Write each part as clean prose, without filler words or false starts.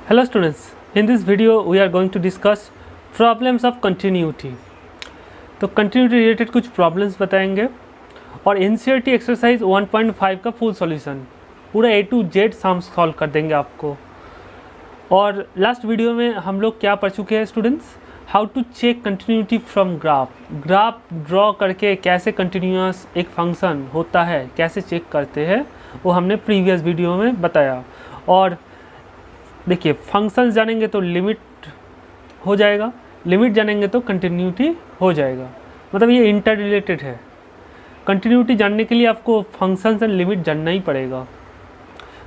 Hello students, in this video we are going to discuss problems of continuity। तो continuity related कुछ problems बताएंगे और NCERT exercise 1.5 का full solution पूरा A to Z हम solve कर देंगे आपको। और लास्ट वीडियो में हम लोग क्या पढ़ चुके हैं students, how to check continuity from graph draw करके कैसे कंटिन्यूअस एक फंक्शन होता है कैसे चेक करते हैं वो हमने प्रीवियस वीडियो में बताया। और देखिए फंक्शंस जानेंगे तो लिमिट हो जाएगा, लिमिट जानेंगे तो कंटिन्यूटी हो जाएगा, मतलब ये इंटर रिलेटेड है। कंटिन्यूटी जानने के लिए आपको फंक्शंस एंड लिमिट जानना ही पड़ेगा।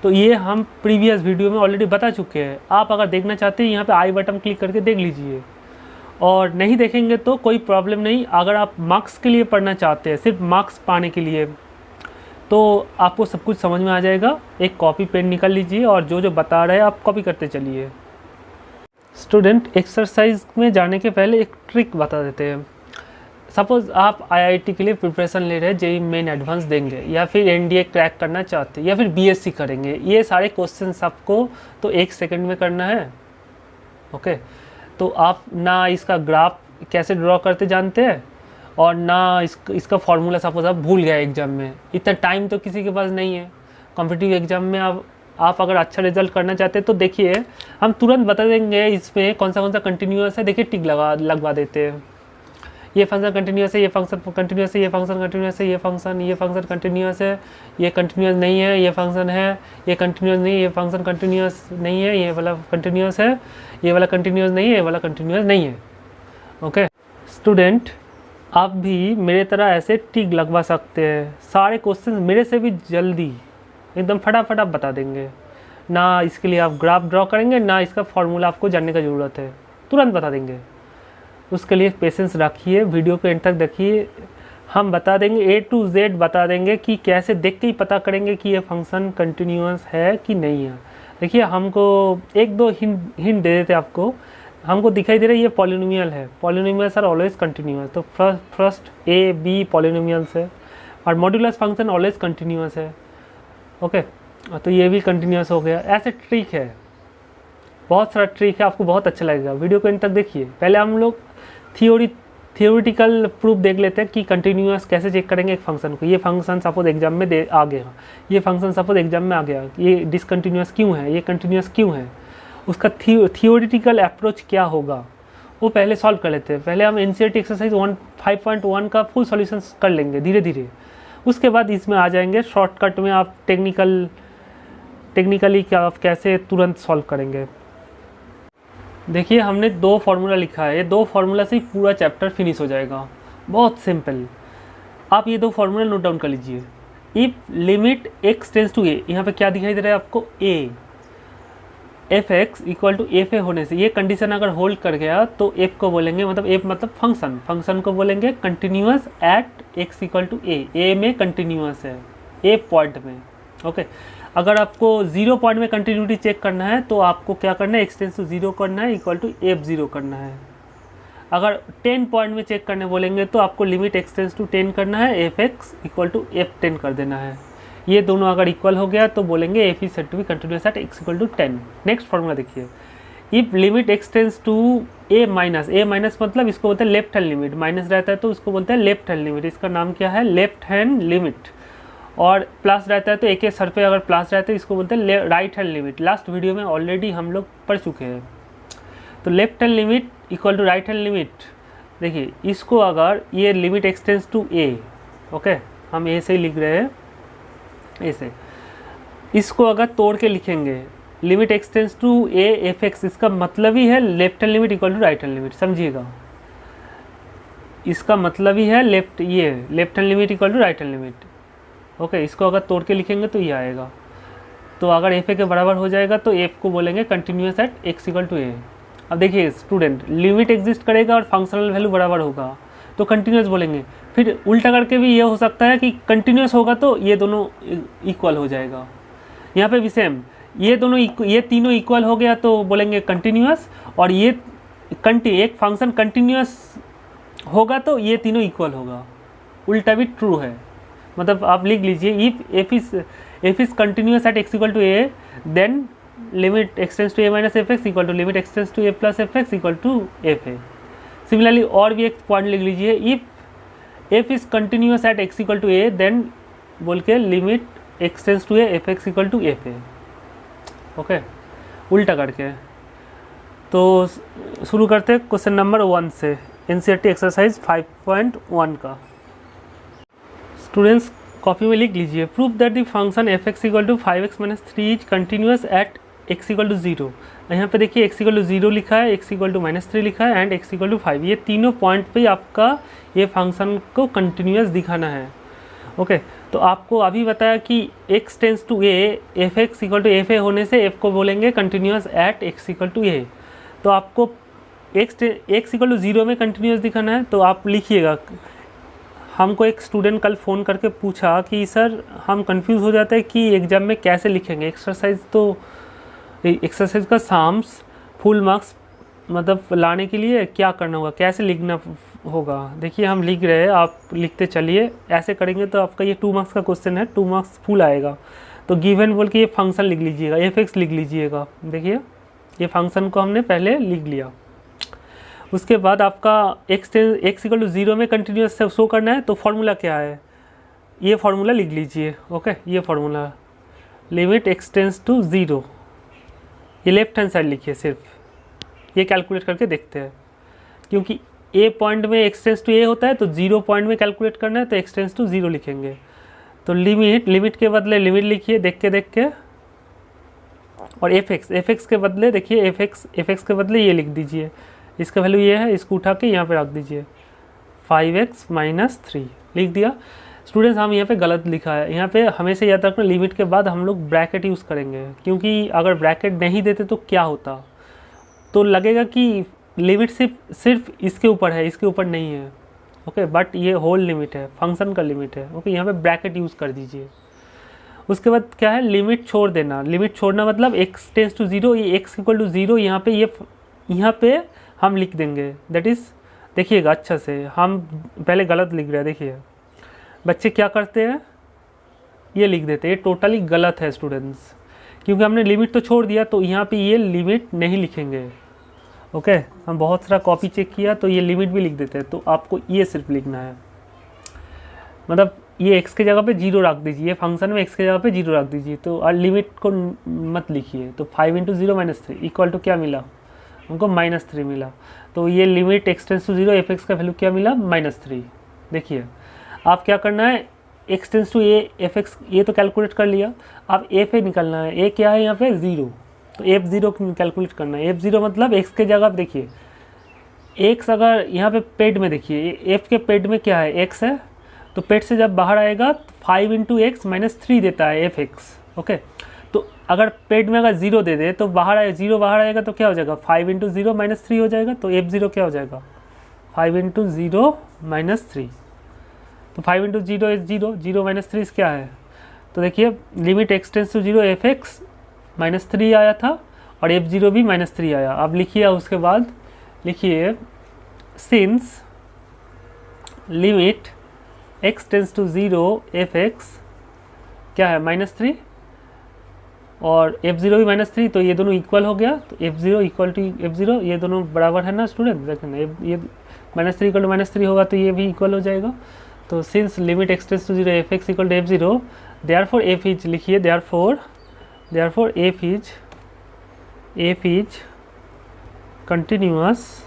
तो ये हम प्रीवियस वीडियो में ऑलरेडी बता चुके हैं। आप अगर देखना चाहते हैं यहाँ पे आई बटन क्लिक करके देख लीजिए, और नहीं देखेंगे तो कोई प्रॉब्लम नहीं। अगर आप मार्क्स के लिए पढ़ना चाहते हैं, सिर्फ मार्क्स पाने के लिए, तो आपको सब कुछ समझ में आ जाएगा। एक कॉपी पेन निकाल लीजिए और जो जो बता रहे हैं आप कॉपी करते चलिए। स्टूडेंट, एक्सरसाइज में जाने के पहले एक ट्रिक बता देते हैं। सपोज़ आप आईआईटी के लिए प्रिपरेशन ले रहे हैं, जेईई मेन एडवांस देंगे, या फिर एनडीए क्रैक करना चाहते हैं, या फिर बीएससी करेंगे। ये सारे क्वेश्चंस आपको तो 1 सेकंड में करना है। ओके, तो आप ना इसका ग्राफ कैसे ड्रॉ करते जानते हैं और ना इसका फॉर्मूला सपोज आप भूल गए एग्ज़ाम में। इतना टाइम तो किसी के पास नहीं है। कॉम्पिटिटिव एग्ज़ाम में आप अगर अच्छा रिजल्ट करना चाहते हैं तो देखिए हम तुरंत बता देंगे इसमें कौन सा कंटिन्यूअस है। देखिए टिक लगवा देते हैं। ये फंक्शन कंटिन्यूअस है, ये फंक्शन कंटिन्यूअस है, ये फंक्शन कंटिन्यूअस है, ये फंक्शन कंटिन्यूअस है, ये कंटिन्यूअस नहीं है, ये फंक्शन है, ये कंटिन्यूअस नहीं है, ये फंक्शन कंटिन्यूअस नहीं है, ये वाला कंटिन्यूअस है, ये वाला कंटिन्यूअस नहीं है, ये वाला कंटिन्यूअस नहीं है। ओके स्टूडेंट, आप भी मेरे तरह ऐसे टिक लगवा सकते हैं। सारे क्वेश्चन मेरे से भी जल्दी एकदम फटाफट आप बता देंगे। ना इसके लिए आप ग्राफ ड्रॉ करेंगे, ना इसका फॉर्मूला आपको जानने का ज़रूरत है, तुरंत बता देंगे। उसके लिए पेशेंस रखिए, वीडियो को एंड तक देखिए। हम बता देंगे A to Z बता देंगे कि कैसे देख के ही पता करेंगे कि ये फंक्शन कंटिन्यूअस है कि नहीं है। देखिए हमको 1-2 हिंट दे देते आपको। हमको दिखाई दे रहा है ये पॉलिनोमियल है, पॉलिनोमियल्स आर ऑलवेज कंटिन्यूअस। तो फर्स्ट A B पॉलिनोमियल्स है और मॉड्यूलस फंक्शन ऑलवेज कंटिन्यूअस है। ओके, तो ये भी कंटिन्यूअस हो गया। ऐसे ट्रिक है, बहुत सारा ट्रिक है, आपको बहुत अच्छा लगेगा। वीडियो को एंड तक देखिए। पहले हम लोग थियोरिटिकल प्रूफ देख लेते हैं कि कंटिन्यूअस कैसे चेक करेंगे एक फंक्शन को। ये फंक्शन सपोज एग्जाम में आ गया, ये फंक्शन सपोज एग्जाम में आ गया, ये डिसकंटिन्यूअस क्यों है, ये कंटिन्यूअस क्यों है, उसका थियोरिटिकल अप्रोच क्या होगा वो पहले सॉल्व कर लेते हैं। पहले हम NCERT एक्सरसाइज 5.1 का फुल सॉल्यूशन कर लेंगे धीरे धीरे। उसके बाद इसमें आ जाएंगे शॉर्टकट में, आप टेक्निकली क्या आप कैसे तुरंत सॉल्व करेंगे। देखिए हमने 2 फार्मूला लिखा है, ये 2 फार्मूला से ही पूरा चैप्टर फिनिश हो जाएगा। बहुत सिंपल। आप ये 2 फार्मूला नोट डाउन कर लीजिए। If limit x tends to a, यहाँ पे क्या दिखाई दे रहा है आपको, a f(x) equal to f होने से ये कंडीशन अगर होल्ड कर गया तो f को बोलेंगे, मतलब f मतलब फंक्शन को बोलेंगे continuous at x equal to a में कंटिन्यूअस है, a पॉइंट में। ओके, अगर आपको 0 पॉइंट में कंटिन्यूटी चेक करना है तो आपको क्या करना है, x टेंस टू 0 करना है, इक्वल टू f0 करना है। अगर 10 पॉइंट में चेक करने बोलेंगे तो आपको लिमिट x टेंस टू 10 करना है, f(x) इक्वल टू f10 कर देना है। ये दोनों अगर इक्वल हो गया तो बोलेंगे f is said to be continuous at x equal to 10। Next formula देखिए, if limit x tends to a minus मतलब इसको बोलते हैं लेफ्ट हैंड लिमिट, माइनस रहता है तो उसको बोलते हैं लेफ्ट हैंड लिमिट, इसका नाम क्या है, लेफ्ट हैंड लिमिट। और प्लस रहता है तो एक सर पे अगर प्लस रहता है इसको बोलते हैं right hand limit. Last video में ऑलरेडी हम लोग पढ़ चुके हैं। तो left hand limit equal to right hand limit. देखिए इसको अगर ये limit x tends to a, okay हम a से ही लिख रहे हैं, ऐसे इसको अगर तोड़ के लिखेंगे limit x tends to a f(x), इसका मतलब ही है left hand limit equal to right hand limit. समझिएगा, इसका मतलब ही है left hand limit equal to right hand limit. Okay, इसको अगर तोड़ के लिखेंगे तो ये आएगा। तो अगर f के बराबर हो जाएगा तो f को बोलेंगे continuous at x equal to a। अब देखिए स्टूडेंट, लिमिट एग्जिस्ट करेगा और फंक्शनल वैल्यू बराबर होगा तो कंटिन्यूअस बोलेंगे। फिर उल्टा करके भी ये हो सकता है कि कंटिन्यूअस होगा तो ये दोनों इक्वल हो जाएगा। यहाँ पे भी सेम, ये तीनों इक्वल हो गया तो बोलेंगे कंटिन्यूअस, और ये एक फंक्शन कंटिन्यूअस होगा तो ये तीनों इक्वल होगा। उल्टा भी ट्रू है, मतलब आप लिख लीजिए if f is continuous at x equal to a, then limit x tends to a minus f x equal to limit x tends to a plus f x equal to f a. Similarly और भी एक point लिख लीजिए, if f is continuous at x equal to a then बोल के limit x tends to a f x equal to f a. Okay, उल्टा करके। तो शुरू करते हैं क्वेश्चन नंबर 1 से, एनसीईआरटी एक्सरसाइज 5.1 का। स्टूडेंट्स कॉपी में लिख लीजिए, proof that the function f x equal to 5x minus 3 is continuous at x equal to 0। यहाँ पे देखिए x इक्वल टू 0 लिखा है, x इक्वल टू माइनस 3 लिखा है एंड x इक्वल टू 5। ये तीनों पॉइंट पे आपका ये फंक्शन को कंटिन्यूअस दिखाना है। ओके, तो आपको अभी बताया कि x tends to a f x equal to f a होने से f को बोलेंगे continuous at x equal to a। तो आपको x इक्वल टू 0 में कंटिन्यूअस दिखाना है, तो आप लिखिएगा। हमको एक स्टूडेंट कल फ़ोन करके पूछा कि सर हम कंफ्यूज हो जाते हैं कि एग्ज़ाम में कैसे लिखेंगे एक्सरसाइज, तो एक्सरसाइज का साम्स फुल मार्क्स मतलब लाने के लिए क्या करना होगा, कैसे लिखना होगा। देखिए हम लिख रहे हैं, आप लिखते चलिए। ऐसे करेंगे तो आपका ये 2 मार्क्स का क्वेश्चन है, 2 मार्क्स फुल आएगा। तो गिवन बोल के ये फंक्शन लिख लीजिएगा, एफ एक्स लिख लीजिएगा। देखिए ये फंक्शन को हमने पहले लिख लिया। उसके बाद आपका एक्स इक्वल टू 0 में कंटिन्यूअस शो करना है, तो फॉर्मूला क्या है, ये फार्मूला लिख लीजिए। ओके, ये formula limit x tends to 0, ये लेफ्ट हैंड साइड लिखिए सिर्फ। ये कैलकुलेट करके देखते हैं, क्योंकि ए पॉइंट में एक्स टेंस टू ए होता है, तो 0 पॉइंट में कैलकुलेट करना है, तो एक्स टेंस टू 0 लिखेंगे। तो लिमिट के बदले लिमिट लिखिए देख के। और एफ एक्स के बदले देखिए एफ एक्स के बदले ये लिख दीजिए। इसका वैल्यू ये है, इसको उठा के यहाँ पे रख दीजिए, 5x माइनस 3 लिख दिया। स्टूडेंट्स हम यहाँ पे गलत लिखा है, यहाँ पे हमेशा याद रखना लिमिट के बाद हम लोग ब्रैकेट यूज़ करेंगे, क्योंकि अगर ब्रैकेट नहीं देते तो क्या होता, तो लगेगा कि लिमिट सिर्फ इसके ऊपर है, इसके ऊपर नहीं है। ओके, बट ये होल लिमिट है, फंक्शन का लिमिट है। ओके, यहाँ पे ब्रैकेट यूज़ कर दीजिए। उसके बाद क्या है, लिमिट छोड़ देना। लिमिट छोड़ना मतलब x टेंस टू 0, ये x इक्वल टू 0 यहाँ पे हम लिख देंगे। दैट इज़, देखिएगा अच्छा से, हम पहले गलत लिख रहे हैं। देखिए बच्चे क्या करते हैं, ये लिख देते हैं, ये टोटली गलत है स्टूडेंट्स, क्योंकि हमने लिमिट तो छोड़ दिया, तो यहाँ पे ये लिमिट नहीं लिखेंगे। ओके, हम बहुत सारा कॉपी चेक किया तो ये लिमिट भी लिख देते हैं, तो आपको ये सिर्फ लिखना है। मतलब ये x के जगह पे 0 रख दीजिए, फंक्शन में x के जगह पे 0 रख दीजिए, तो लिमिट को मत लिखिए। तो 5 × 0 माइनस 3 इक्वल टू क्या मिला हमको, -3 मिला। तो ये limit x tends to 0 f x का वैल्यू क्या मिला, -3। देखिए आप क्या करना है, x tends to a f x ये तो कैलकुलेट कर लिया, अब एफ ए निकलना है। ए क्या है यहाँ पे 0, तो f0 कैलकुलेट करना है। f0 मतलब x के जगह देखिए, x अगर यहाँ पे पेड में देखिए, f के पेड में क्या है, x है, तो पेड से जब बाहर आएगा 5 × x माइनस 3 देता है एफ एक्स। ओके, तो अगर पेड में अगर 0 दे दे तो बाहर आए 0 बाहर आएगा तो क्या हो जाएगा, 5 × 0 माइनस 3 हो जाएगा। तो f0 क्या हो जाएगा, 5 × 0 माइनस 3। तो 5 × 0 इज 0, 0 माइनस 3 क्या है, तो देखिए limit x tends to 0 f x -3 आया था और f0 भी -3 आया। अब लिखिए, उसके बाद लिखिए since limit x tends to 0 f x क्या है -3 और f0 भी -3, तो ये दोनों इक्वल हो गया। तो f0 इक्वल टू f0, ये दोनों बराबर है ना स्टूडेंट, देखना ये -3 इक्वल टू -3 होगा तो ये भी इक्वल हो जाएगा। तो since limit x tends to 0 f x equal to f0, therefore f is, लिखिए therefore f is continuous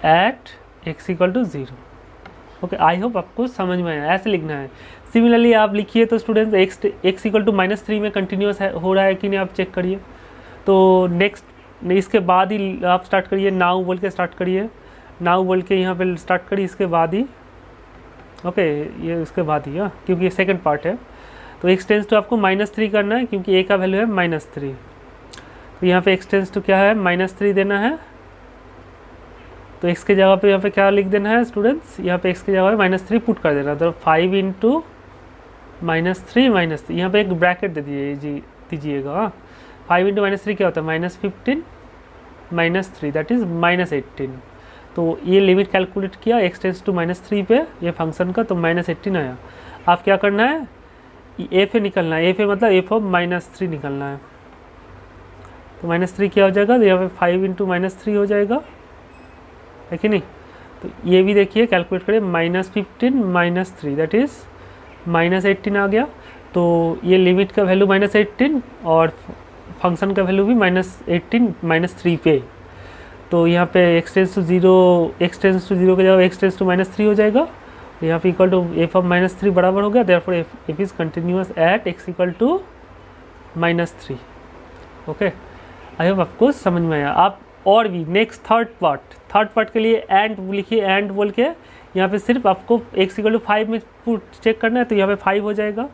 at x equal to 0। Okay, I hope आपको समझ में आया, ऐसे लिखना है। सिमिलरली आप लिखिए तो स्टूडेंट्स x इक्वल टू -3 में कंटिन्यूअस हो रहा है कि नहीं, आप चेक करिए। तो नेक्स्ट इसके बाद ही आप स्टार्ट करिए, नाउ बोल के स्टार्ट करिए, नाउ बोल के यहाँ पे स्टार्ट करिए, इसके बाद ही ओके, ये उसके बाद ही, क्योंकि ये सेकंड पार्ट है। तो x टेंस टू आपको -3 करना है, क्योंकि a का वैल्यू है -3। तो यहाँ पे x टेंस टू क्या है, -3 देना है। तो x के जगह पे यहाँ पे क्या लिख देना है स्टूडेंट्स, यहाँ पे x के जगह पे -3 पुट कर देना। तो 5 × -3 यहाँ पे एक ब्रैकेट दे दीजिएगा। 5 × -3 क्या होता है, -15 -3 दैट इज़ -18। तो ये लिमिट कैलकुलेट किया x टेंस टू -3 पे ये फंक्शन का, तो -18 आया। आप क्या करना है, एफ ए निकलना है, एफ ए मतलब एफ ऑफ -3 निकलना है। तो -3 क्या हो जाएगा, तो यहाँ पे 5 इंटू -3 हो जाएगा, है कि नहीं। तो ये भी देखिए कैलकुलेट करें, -15 -3 दैट इज़ -18 आ गया। तो ये लिमिट का वैल्यू -18 और फंक्शन का वैल्यू भी -18 -3 पे। तो यहाँ पे x टेंस टू 0 के जगह x टेंस टू -3 हो जाएगा। यहाँ पे इक्वल टू एफ ऑफ -3 बराबर हो गया, therefore f is continuous at x equal to -3। Okay, I hope आपको समझ में आया। आप और भी नेक्स्ट थर्ड पार्ट के लिए एंड लिखिए, एंड बोल के यहाँ पे सिर्फ आपको x इक्वल टू 5 में चेक करना है। तो यहाँ पे 5 हो जाएगा,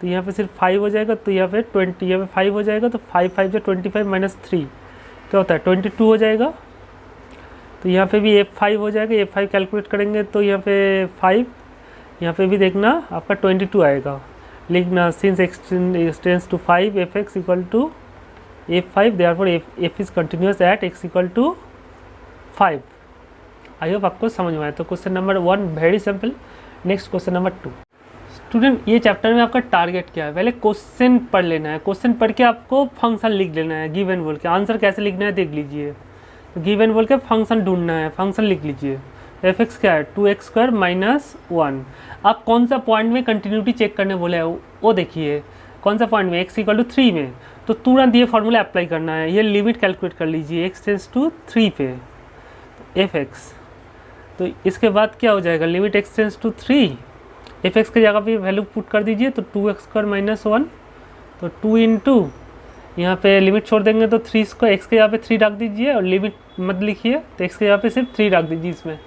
तो यहाँ पे सिर्फ 5 हो जाएगा, तो यहाँ पे 20, यहाँ पे 5 हो जाएगा, तो 5 5 से 25 -3 क्या होता है 22 हो जाएगा। तो यहाँ पे भी F5 हो जाएगा, F5 कैलकुलेट करेंगे तो यहाँ पे 5, यहाँ पे भी देखना आपका 22 आएगा। लिखना since x tends to 5 fx equal to F5 therefore f is continuous at x equal to 5। I hope आपको समझ में आया। तो question number 1 very simple. Next question number 2। Student, ये चैप्टर में आपका टारगेट क्या है, पहले क्वेश्चन पढ़ लेना है, क्वेश्चन पढ़ के आपको फंक्शन लिख लेना है, गिवन बोल के। आंसर कैसे लिखना है देख लीजिए। तो गिवन बोल के फंक्शन ढूंढना है, फंक्शन लिख लीजिए। एफ एक्स क्या है 2x² -1। आप कौन सा पॉइंट में कंटिन्यूटी चेक करने बोले हैं वो देखिए, कौन सा पॉइंट में x इक्वल टू 3 में। तो तुरंत ये फॉर्मूला अप्लाई करना है, ये लिमिट कैलकुलेट कर लीजिए x टेंस टू 3 पे एफ एक्स। तो इसके बाद क्या हो जाएगा, limit x tends to 3 f x की जगह पे वैल्यू पुट कर दीजिए, तो 2x² -1। तो 2 इंटू यहाँ पे लिमिट छोड़ देंगे तो 3 को x के यहाँ पे 3 रख दीजिए, और लिमिट मत लिखिए, तो x के यहाँ पे सिर्फ 3 रख दीजिए इसमें।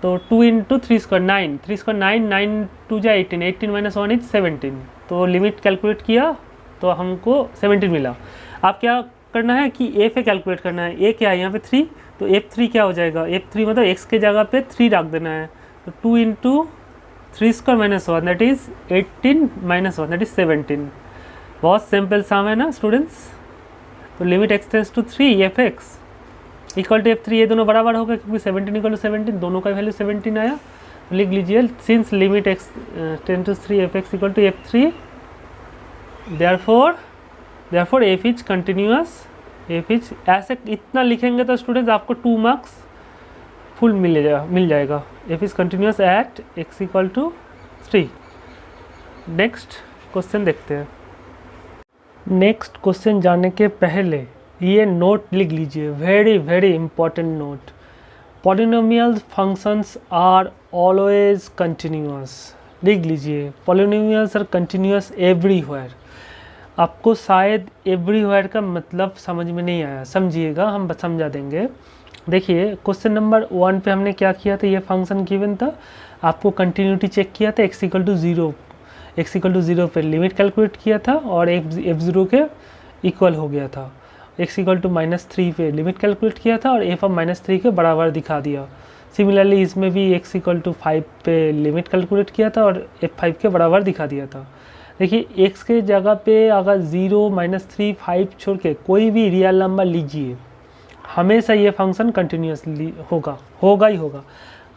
तो 2 इंटू 3² 9, 3² 9, 9 2 जा 18, 18 - 1 इज 17। तो लिमिट कैलकुलेट किया तो हमको 17 मिला। आप क्या करना है कि a पे कैलकुलेट करना है, a क्या है यहाँ पे 3, तो f3 क्या हो जाएगा, f3 मतलब x के जगह पे 3 रख देना है। तो 2 into 3² -1 that is 18 - 1 that is 17। बहुत सिंपल सम है ना स्टूडेंट्स। तो limit x tends to 3 f x equal to f3, ये दोनों बराबर होगा क्योंकि 17 इक्वल टू 17, दोनों का वैल्यू 17 आया। तो लिख लीजिए since limit x tends to 3 f x equal to f3 therefore f is continuous, f is ऐसे इतना लिखेंगे तो स्टूडेंट्स आपको 2 मार्क्स फुल मिल जाएगा। f is continuous at x equal to 3। Next question देखते हैं। नेक्स्ट क्वेश्चन जाने के पहले ये नोट लिख लीजिए, very very important note. Polynomial functions are always continuous. लिख लीजिए, पॉलिनोमियल्स आर कंटिन्यूअस एवरीवेयर। आपको शायद एवरीवेयर का मतलब समझ में नहीं आया, समझिएगा, हम समझा देंगे। देखिए क्वेश्चन नंबर 1 पे हमने क्या किया था, ये फंक्शन गिवन था, आपको कंटिन्यूटी चेक किया था, x इक्वल टू 0 पे लिमिट कैलकुलेट किया था और f0 के इक्वल हो गया था। x इक्वल टू -3 पे लिमिट कैलकुलेट किया था और f ऑफ -3 के बराबर दिखा दिया। सिमिलरली इसमें भी x इक्वल टू 5 पे लिमिट कैलकुलेट किया था और f5 के बराबर दिखा दिया था। देखिए x के जगह पे अगर 0 -3 5 छोड़ के कोई भी रियल नंबर लीजिए, हमेशा ये फंक्शन कंटिन्यूसली होगा ही होगा।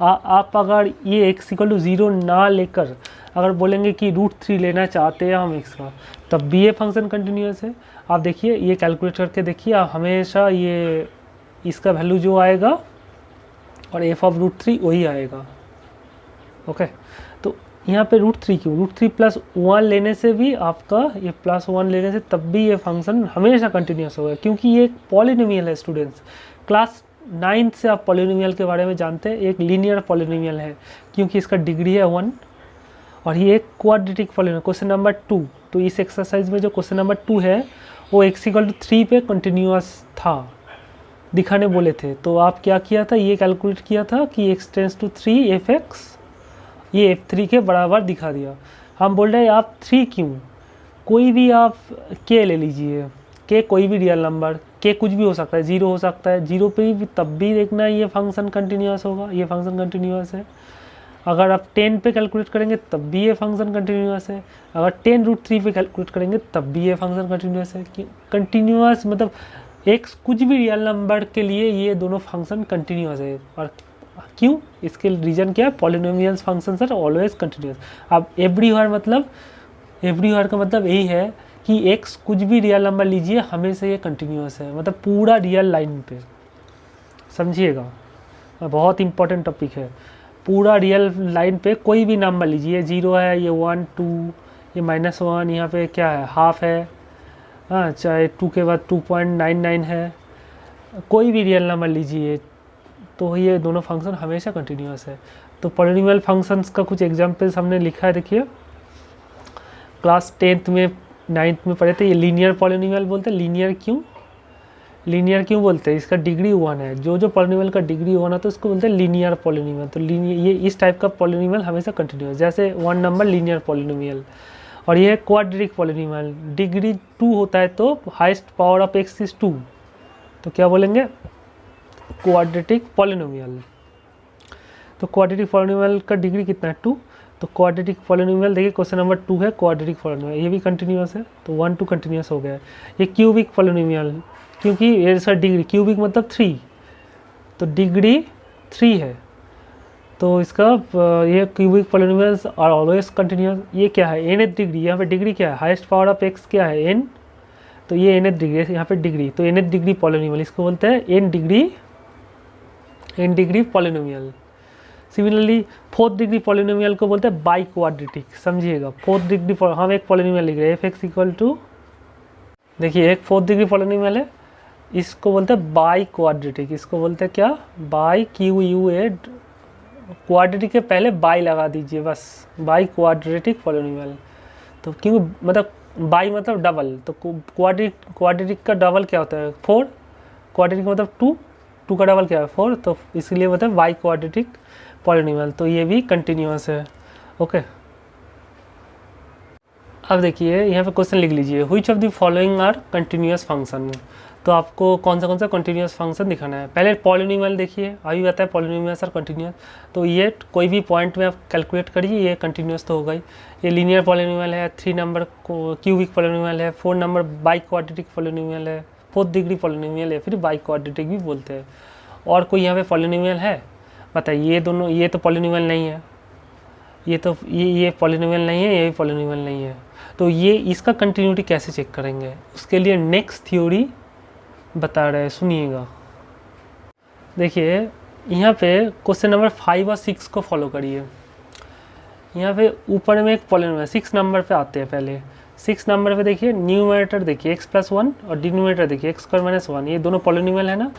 आप अगर ये x इक्वल टू 0 ना लेकर अगर बोलेंगे कि √3 लेना चाहते हैं हम x का, तब भी ये फंक्शन कंटिन्यूस है। आप देखिए ये कैलकुलेट करके देखिए, आप हमेशा ये इसका वैल्यू जो आएगा और f ऑफ √3 वही आएगा। ओके, तो यहाँ पे √3 क्यों, √3 + 1 लेने से भी आपका ये +1 लेने से तब भी ये फंक्शन हमेशा कंटिन्यूस होगा, क्योंकि ये एक पॉलिनोमियल है स्टूडेंट्स। क्लास 9th से आप पॉलिनोमियल के बारे में जानते हैं, एक लीनियर पॉलिनोमियल है क्योंकि इसका डिग्री है 1, और ये एक क्वाड्रेटिक पॉलिनोमियल। क्वेश्चन नंबर 2, तो इस एक्सरसाइज में जो क्वेश्चन नंबर 2 है वो x इक्वल टू 3 पे कंटिन्यूस था, दिखाने बोले थे। तो आप क्या किया था, ये कैलकुलेट किया था कि x tends to 3 f x, ये f3 के बराबर दिखा दिया। हम बोल रहे हैं आप 3 क्यों, कोई भी आप k ले लीजिए, k कोई भी रियल नंबर, k कुछ भी हो सकता है, 0 हो सकता है, 0 पे भी तब भी देखना ये फंक्शन कंटिन्यूस होगा, ये फंक्शन कंटिन्यूस है। अगर आप 10 पे कैलकुलेट करेंगे तब भी ये फंक्शन कंटिन्यूस है, अगर 10 √3 पे कैलकुलेट करेंगे तब भी ये फंक्शन कंटिन्यूस है। कंटिन्यूस मतलब x कुछ भी रियल नंबर के लिए ये दोनों फंक्शन कंटिन्यूस है। और क्यों, इसके रीजन क्या है, polynomials functions are always continuous. अब एवरीवेयर मतलब एवरीवेयर का मतलब यही है कि x कुछ भी रियल नंबर लीजिए हमेशा ये कंटिन्यूस है, मतलब पूरा रियल लाइन पे, समझिएगा बहुत इंपॉर्टेंट टॉपिक है। पूरा रियल लाइन पे कोई भी नंबर लीजिए, 0 है, ये 1 2, ये -1, यहाँ पे क्या है हाफ है, हाँ चाहे 2 के बाद 2.99 है, कोई भी रियल नंबर लीजिए तो ये दोनों फंक्शन हमेशा कंटिन्यूस है। तो पॉलिनोमियल फंक्शंस का कुछ एग्जांपल्स हमने लिखा है, देखिए क्लास 10th में 9th में पढ़े थे। ये लीनियर पॉलिनोमियल बोलते हैं। लीनियर क्यों बोलते हैं? इसका डिग्री 1 है। जो पॉलिनोमियल का डिग्री 1 है तो उसको बोलते हैं लीनियर पॉलिनोमियल। तो ये इस टाइप का पॉलिनोमियल हमेशा कंटिन्यूस, जैसे 1 नंबर लीनियर पॉलिनोमियल। और ये है क्वाड्रेटिक पॉलिनोमियल, डिग्री 2 होता है तो highest power of x is 2, तो क्या बोलेंगे क्वाड्रेटिक पॉलिनोमियल। तो क्वाड्रेटिक पॉलिनोमियल का डिग्री कितना है 2, तो क्वाड्रेटिक पॉलिनोमियल देखिए क्वेश्चन नंबर 2 है क्वाड्रेटिक पॉलिनोमियल, ये भी कंटिन्यूस है तो 1 2 कंटिन्यूस हो गया है। ये क्यूबिक पॉलिनोमियल, क्योंकि ये इसका डिग्री क्यूबिक मतलब 3, तो डिग्री 3 है तो इसका ये cubic polynomials are always continuous. ये क्या है nth डिग्री, यहाँ पे डिग्री क्या है हाईएस्ट पावर ऑफ x क्या है n, तो ये nth डिग्री है यहाँ पे डिग्री, तो nth डिग्री पॉलिनोमियल इसको बोलते हैं n degree polynomial. Similarly 4th degree polynomial को बोलते हैं बाई क्वाड्रेटिक, समझिएगा 4th डिग्री हम एक पॉलिनोमियल लिख रहे हैं f इक्वल टू, देखिए एक 4th डिग्री पॉलिनोमियल है, इसको बोलते हैं बाई क्वाड्रेटिक, इसको बोलते हैं क्या बाई QUA, क्वाड्रेटिक के पहले बाई लगा दीजिए बस, बाई क्वाड्रेटिक पॉलिनोमियल। तो क्यों मतलब बाई मतलब डबल, तो क्वाड्रेटिक का डबल क्या होता है 4, क्वाड्रेटिक मतलब 2 का डबल क्या है 4, तो इसलिए मतलब बाई क्वाड्रेटिक पॉलिनोमियल। तो ये भी कंटिन्यूस है। ओके, अब देखिए यहाँ पे क्वेश्चन लिख लीजिए, which of the following are continuous function. तो आपको कौन सा कंटिन्यूस फंक्शन दिखाना है। पहले पॉलिनोमियल देखिए, अभी बताया है पॉलिनोमियल सर कंटिन्यूस, तो ये कोई भी पॉइंट में आप कैलकुलेट करिए, ये कंटिन्यूस तो होगा ही। ये लीनियर पॉलिनोमियल है, 3 नंबर क्यूबिक पॉलिनोमियल है, 4 नंबर बाई क्वाड्रेटिक पॉलिनोमियल है, 4th डिग्री पॉलिनोमियल है, फिर बाई क्वाड्रेटिक भी बोलते हैं। और कोई यहाँ पे पॉलिनोमियल है बताइए, ये दोनों, ये तो पॉलिनोमियल नहीं है, ये तो ये पॉलिनोमियल नहीं है, ये भी पॉलिनोमियल नहीं है, तो ये इसका कंटिन्यूटी कैसे चेक करेंगे, उसके लिए नेक्स्ट थ्योरी बता रहे हैं, सुनिएगा। देखिए यहाँ पे क्वेश्चन नंबर 5 और 6 को फॉलो करिए। यहाँ पे ऊपर में एक पॉलिनोमियल 6 नंबर पे आते हैं। पहले 6 नंबर पे देखिए न्यूमरेटर देखिए x+1 और डिनोमिनेटर देखिए x² - 1, ये दोनों पॉलिनोमियल है ना।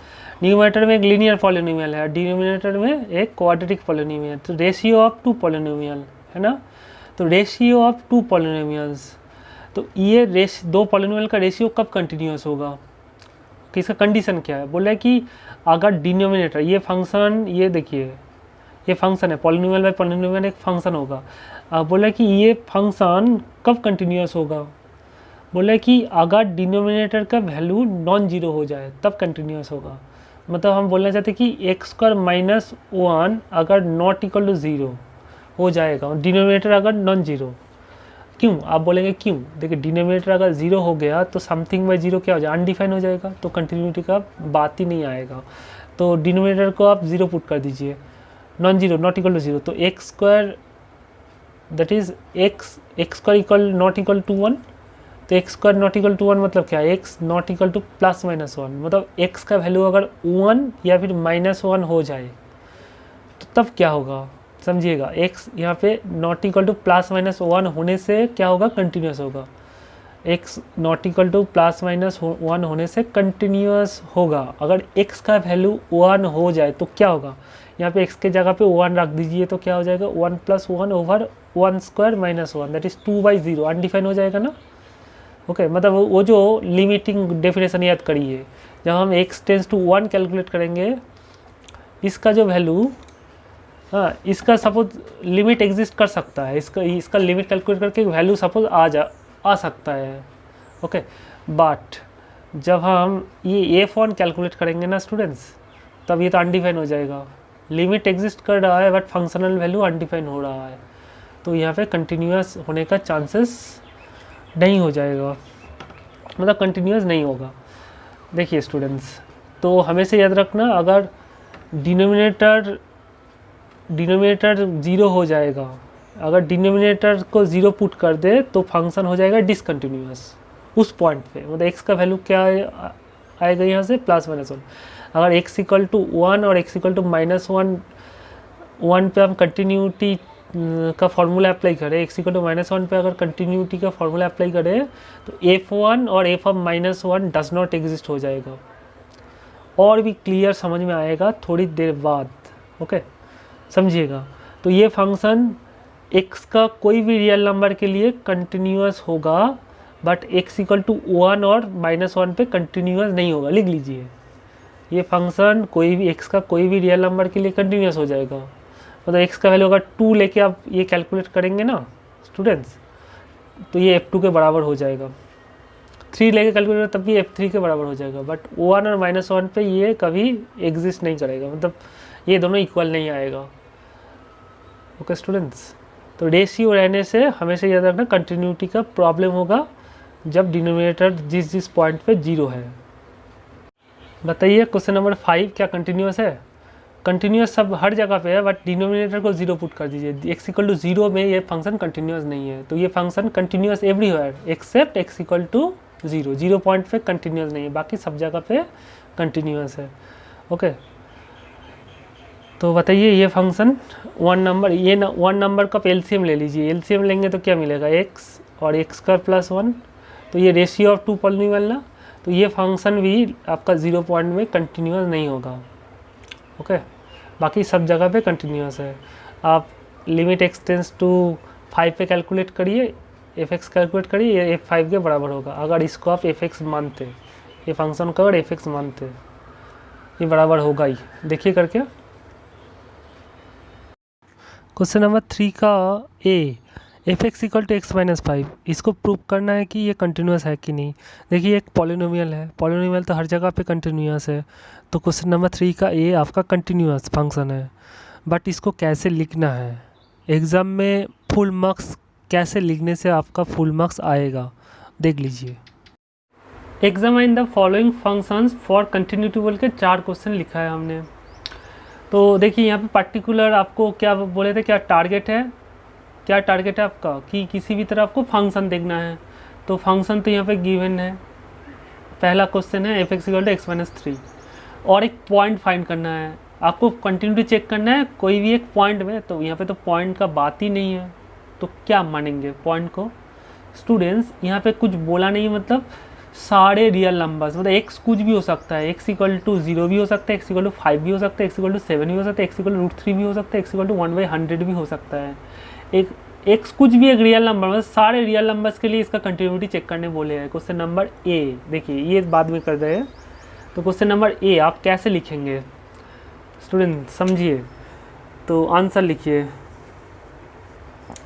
न्यूमरेटर में एक लीनियर पॉलिनोमियल है, डिनोमिनेटर में एक क्वाड्रेटिक पॉलिनोमियल, तो रेशियो ऑफ 2 पॉलिनोमियल है ना। तो रेशियो ऑफ 2 पॉलिनोमियल्स, तो ये 2 पॉलिनोमियल का रेशियो कब कंटिन्यूस होगा, कि इसका कंडीशन क्या है। बोला है कि अगर डिनोमिनेटर, ये फंक्शन, ये देखिए ये फंक्शन है, पॉलिनोमियल बाय पॉलिनोमियल एक फंक्शन होगा। बोला है कि ये फंक्शन कब कंटिन्यूस होगा, बोला है कि अगर डिनोमिनेटर का वैल्यू नॉन जीरो हो जाए तब कंटिन्यूस होगा। मतलब हम बोलना चाहते हैं कि x² - 1 अगर नॉट इक्वल टू 0 हो जाएगा, डिनोमिनेटर अगर नॉन जीरो। क्यों, आप बोलेंगे क्यों, देखिए डिनोमिनेटर अगर 0 हो गया तो समथिंग बाई 0 क्या हो जाएगा, अनडिफाइन हो जाएगा, तो कंटिन्यूटी का बात ही नहीं आएगा। तो डिनोमिनेटर को आप 0 पुट कर दीजिए, non zero not equal to 0, तो x² that is x² equal not equal to 1, तो x² नॉट इक्वल टू 1 मतलब क्या है, x नॉट इक्वल टू +-1, मतलब x का वैल्यू अगर 1 या फिर -1 हो जाए तो तब क्या होगा, समझिएगा। x यहाँ पे नॉट इक्वल टू +-1 होने से क्या होगा, कंटिन्यूस होगा। x नॉट इक्वल टू +-1 होने से कंटिन्यूस होगा। अगर x का वैल्यू 1 हो जाए तो क्या होगा, यहाँ पे x के जगह पे 1 रख दीजिए, तो क्या हो जाएगा 1 + 1 ओवर 1² - 1 दैट इज़ 2/0, अनडिफाइन हो जाएगा ना। ओके, मतलब वो जो लिमिटिंग डेफिनेशन याद करिए, जब हम x टेंस टू 1 कैलकुलेट करेंगे, इसका जो वैल्यू, हाँ इसका सपोज लिमिट एग्जिस्ट कर सकता है, इसका लिमिट कैलकुलेट करके वैल्यू सपोज आ सकता है। ओके, बट जब हम ये f1 कैलकुलेट करेंगे ना स्टूडेंट्स, तब ये तो अनडिफाइन हो जाएगा। लिमिट एग्जिस्ट कर रहा है बट फंक्शनल वैल्यू अनडिफाइन हो रहा है, तो यहाँ पे कंटिन्यूस होने का चांसेस नहीं हो जाएगा, मतलब कंटिन्यूस नहीं होगा। देखिए स्टूडेंट्स, तो हमेशा याद रखना, अगर डिनोमिनेटर 0 हो जाएगा अगर डिनोमिनेटर को 0 पुट कर दे तो फंक्शन हो जाएगा डिसकंटिन्यूअस उस पॉइंट पे, मतलब एक्स का वैल्यू क्या आएगा यहाँ से +-1। अगर x इक्वल टू 1 और x इक्वल टू -1 पे हम कंटिन्यूटी का फार्मूला अप्लाई करें, x इक्वल टू -1 पे अगर कंटिन्यूटी का फार्मूला अप्लाई करें तो f1 और f(-1) डज नॉट एग्जिस्ट हो जाएगा। और भी क्लियर समझ में आएगा थोड़ी देर बाद, ओके समझिएगा। तो ये फंक्शन x का कोई भी रियल नंबर के लिए कंटिन्यूअस होगा, बट x इक्वल टू 1 और -1 पे कंटिन्यूअस नहीं होगा। लिख लीजिए, ये फंक्शन कोई भी x का कोई भी रियल नंबर के लिए कंटिन्यूअस हो जाएगा। मतलब x का वैल्यू अगर 2 लेके आप ये कैलकुलेट करेंगे ना स्टूडेंट्स, तो ये f2 के बराबर हो जाएगा। 3 लेके कैलकुलेट तब भी f3 के बराबर हो जाएगा, बट 1 और -1 पे ये कभी एग्जिस्ट नहीं करेगा, मतलब ये दोनों इक्वल नहीं आएगा। ओके स्टूडेंट्स, तो रेशियो रहने से हमेशा याद रखना कंटिन्यूटी का प्रॉब्लम होगा जब डिनोमिनेटर जिस पॉइंट पे 0 है। बताइए क्वेश्चन नंबर 5 क्या कंटिन्यूअस है? कंटिन्यूअस सब हर जगह पे है, बट डिनोमिनेटर को 0 पुट कर दीजिए। x इक्वल टू 0 में ये फंक्शन कंटिन्यूअस नहीं है, तो ये function continuous everywhere except x equal to 0 point पे कंटिन्यूअस नहीं है, बाकी सब जगह पे कंटिन्यूअस है। ओके, तो बताइए ये फंक्शन 1 नंबर, ये 1 नंबर का एलसीएम ले लीजिए। एलसीएम लेंगे तो क्या मिलेगा, x और x² + 1, तो ये रेशियो ऑफ 2 पॉलिनोमियल ना, तो ये फंक्शन भी आपका 0 पॉइंट में कंटिन्यूअस नहीं होगा। ओके, बाकी सब जगह पे कंटिन्यूअस है। आप लिमिट x टेंस टू 5 पे कैलकुलेट करिए, f(x) कैलकुलेट करिए, ये f5 के बराबर होगा अगर इसको आप f(x) मानते, ये फंक्शन को अगर f(x) मानते, ये बराबर होगा ही। देखिए करके क्वेश्चन नंबर 3 का ए, f(x) इक्वल टू x - 5, इसको प्रूव करना है कि ये कंटिन्यूअस है कि नहीं। देखिए एक पॉलिनोमियल है, पॉलिनोमियल तो हर जगह पे कंटिन्यूअस है, तो क्वेश्चन नंबर 3 का ए आपका कंटिन्यूअस फंक्शन है, बट इसको कैसे लिखना है, एग्ज़ाम में फुल मार्क्स कैसे लिखने से आपका फुल मार्क्स आएगा, देख लीजिए। Examine the following functions for continuity बोल के 4 क्वेश्चन लिखा है हमने। तो देखिए यहाँ पे पर्टिकुलर आपको क्या बोले थे, क्या टारगेट है, क्या टारगेट है आपका कि किसी भी तरह आपको फंक्शन देखना है। तो फंक्शन तो यहाँ पे गिवन है, पहला क्वेश्चन है f(x) इक्वल टू x - 3, और एक पॉइंट फाइंड करना है आपको, कंटिन्यूटी चेक करना है कोई भी एक पॉइंट में। तो यहाँ पे तो पॉइंट का बात ही नहीं है, तो क्या मानेंगे पॉइंट को स्टूडेंट्स। यहाँ पे कुछ बोला नहीं, मतलब सारे रियल नंबर्स, मतलब x कुछ भी हो सकता है, x इक्वल टू 0 भी हो सकता है, x इक्वल टू 5 भी हो सकता है, x इक्वल टू 7 भी हो सकता है, x इक्वल टू √3 भी हो सकता है, x इक्वल टू 1/100 भी हो सकता है। एक x कुछ भी एक रियल नंबर, मतलब सारे रियल नंबर्स के लिए इसका कंटिन्यूटी चेक करने बोले हैं। क्वेश्चन नंबर ए, देखिए ये बाद में कर रहे हैं। तो क्वेश्चन नंबर ए आप कैसे लिखेंगे स्टूडेंट, समझिए। तो आंसर लिखिए,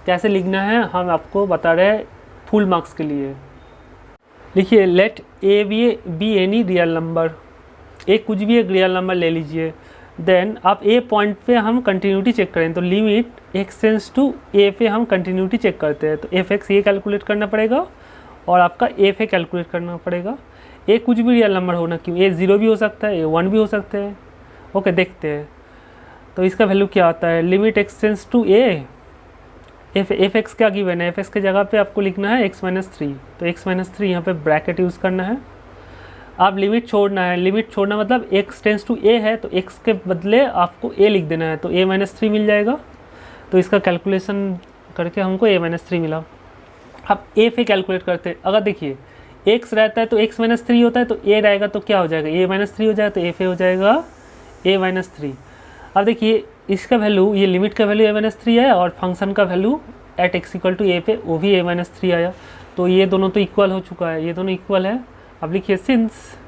कैसे लिखना है हम आपको बता रहे हैं फुल मार्क्स के लिए। लिखिए let a be any real number, a कुछ भी एक रियल नंबर ले लीजिए। देन आप ए पॉइंट पे हम कंटिन्यूटी चेक करें, तो लिमिट x टेंस टू ए पे हम कंटिन्यूटी चेक करते हैं। तो f(x) ये कैलकुलेट करना पड़ेगा और आपका a पे कैलकुलेट करना पड़ेगा। ए कुछ भी रियल नंबर होना क्यों, ए 0 भी हो सकता है, ए 1 भी हो सकता है। ओके देखते हैं, तो इसका वैल्यू क्या आता है, limit x tends to a, f(x) क्या गिवन है, f(x) के जगह पे आपको लिखना है x - 3, तो x - 3 यहाँ पे ब्रैकेट यूज़ करना है। आप लिमिट छोड़ना है, लिमिट छोड़ना मतलब x टेंस टू a है, तो x के बदले आपको a लिख देना है, तो a - 3 मिल जाएगा। तो इसका कैलकुलेशन करके हमको a - 3 मिला। अब a पे कैलकुलेट करते हैं, अगर देखिए x रहता है तो x - 3 होता है, तो a रहेगा तो क्या हो जाएगा, a - 3 हो जाएगा, तो a पे हो जाएगा a - 3। अब देखिए इसका वैल्यू, ये लिमिट का वैल्यू a - 3 है और फंक्शन का value at x equal to a पे वो भी a - 3 आया, तो ये दोनों तो इक्वल हो चुका है, ये दोनों इक्वल है। अब लिखिए since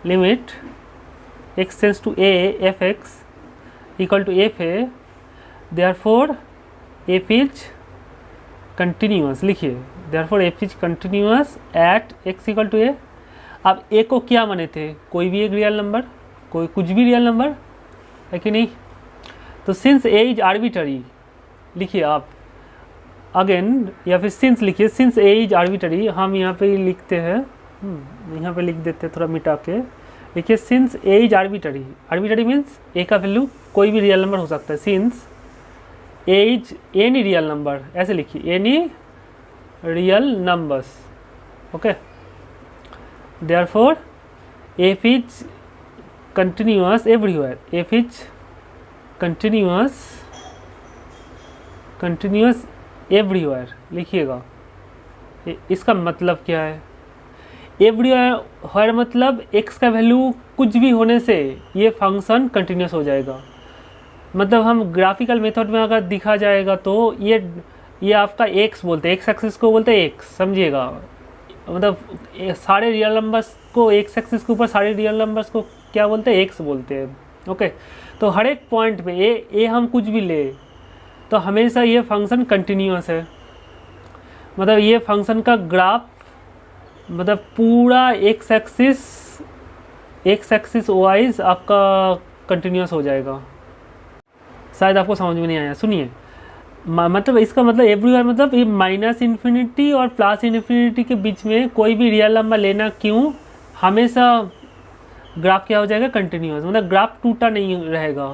limit x tends to a f(x) equal to a पे, देयरफॉर f इज कंटिन्यूअस, लिखिए therefore f is continuous at x equal to a। अब a को क्या माने थे, कोई भी एक रियल नंबर, कोई कुछ भी रियल नंबर है कि नहीं। तो सिंस a इज आर्बिटरी, लिखिए आप अगेन, या फिर सिंस लिखिए, सिंस a इज आर्बिटरी, हम यहाँ पे लिखते हैं, यहाँ पे लिख देते हैं थोड़ा मिटा के, लिखिए since a is arbitrary. Arbitrary means a का वैल्यू कोई भी रियल नंबर हो सकता है। Since A is any real number, ऐसे लिखिए any real numbers, okay. Therefore f is continuous everywhere, F is continuous everywhere लिखिएगा। इसका मतलब क्या है? एवरीवेयर मतलब x का वैल्यू कुछ भी होने से ये फंक्शन कंटिन्यूस हो जाएगा। मतलब हम ग्राफिकल मेथड में अगर दिखा जाएगा तो ये आपका x बोलते हैं, x एक्सिस को बोलते हैं x, समझिएगा। मतलब सारे रियल नंबर्स को x एक्सिस के ऊपर सारे रियल नंबर्स को क्या बोलते हैं? x बोलते हैं, ओके। तो हर एक पॉइंट पे ए हम कुछ भी ले तो हमेशा ये फंक्शन कंटिन्यूअस है। मतलब ये फंक्शन का ग्राफ मतलब पूरा एक्स एक्सिस वाइज आपका कंटिन्यूअस हो जाएगा। शायद आपको समझ में नहीं आया, सुनिए। मतलब इसका मतलब एवरीवेयर मतलब ये माइनस इन्फिनिटी और प्लस इन्फिनिटी के बीच में कोई भी रियल नंबर लेना क्यों, हमेशा ग्राफ क्या हो जाएगा? कंटिन्यूअस। मतलब ग्राफ टूटा नहीं रहेगा,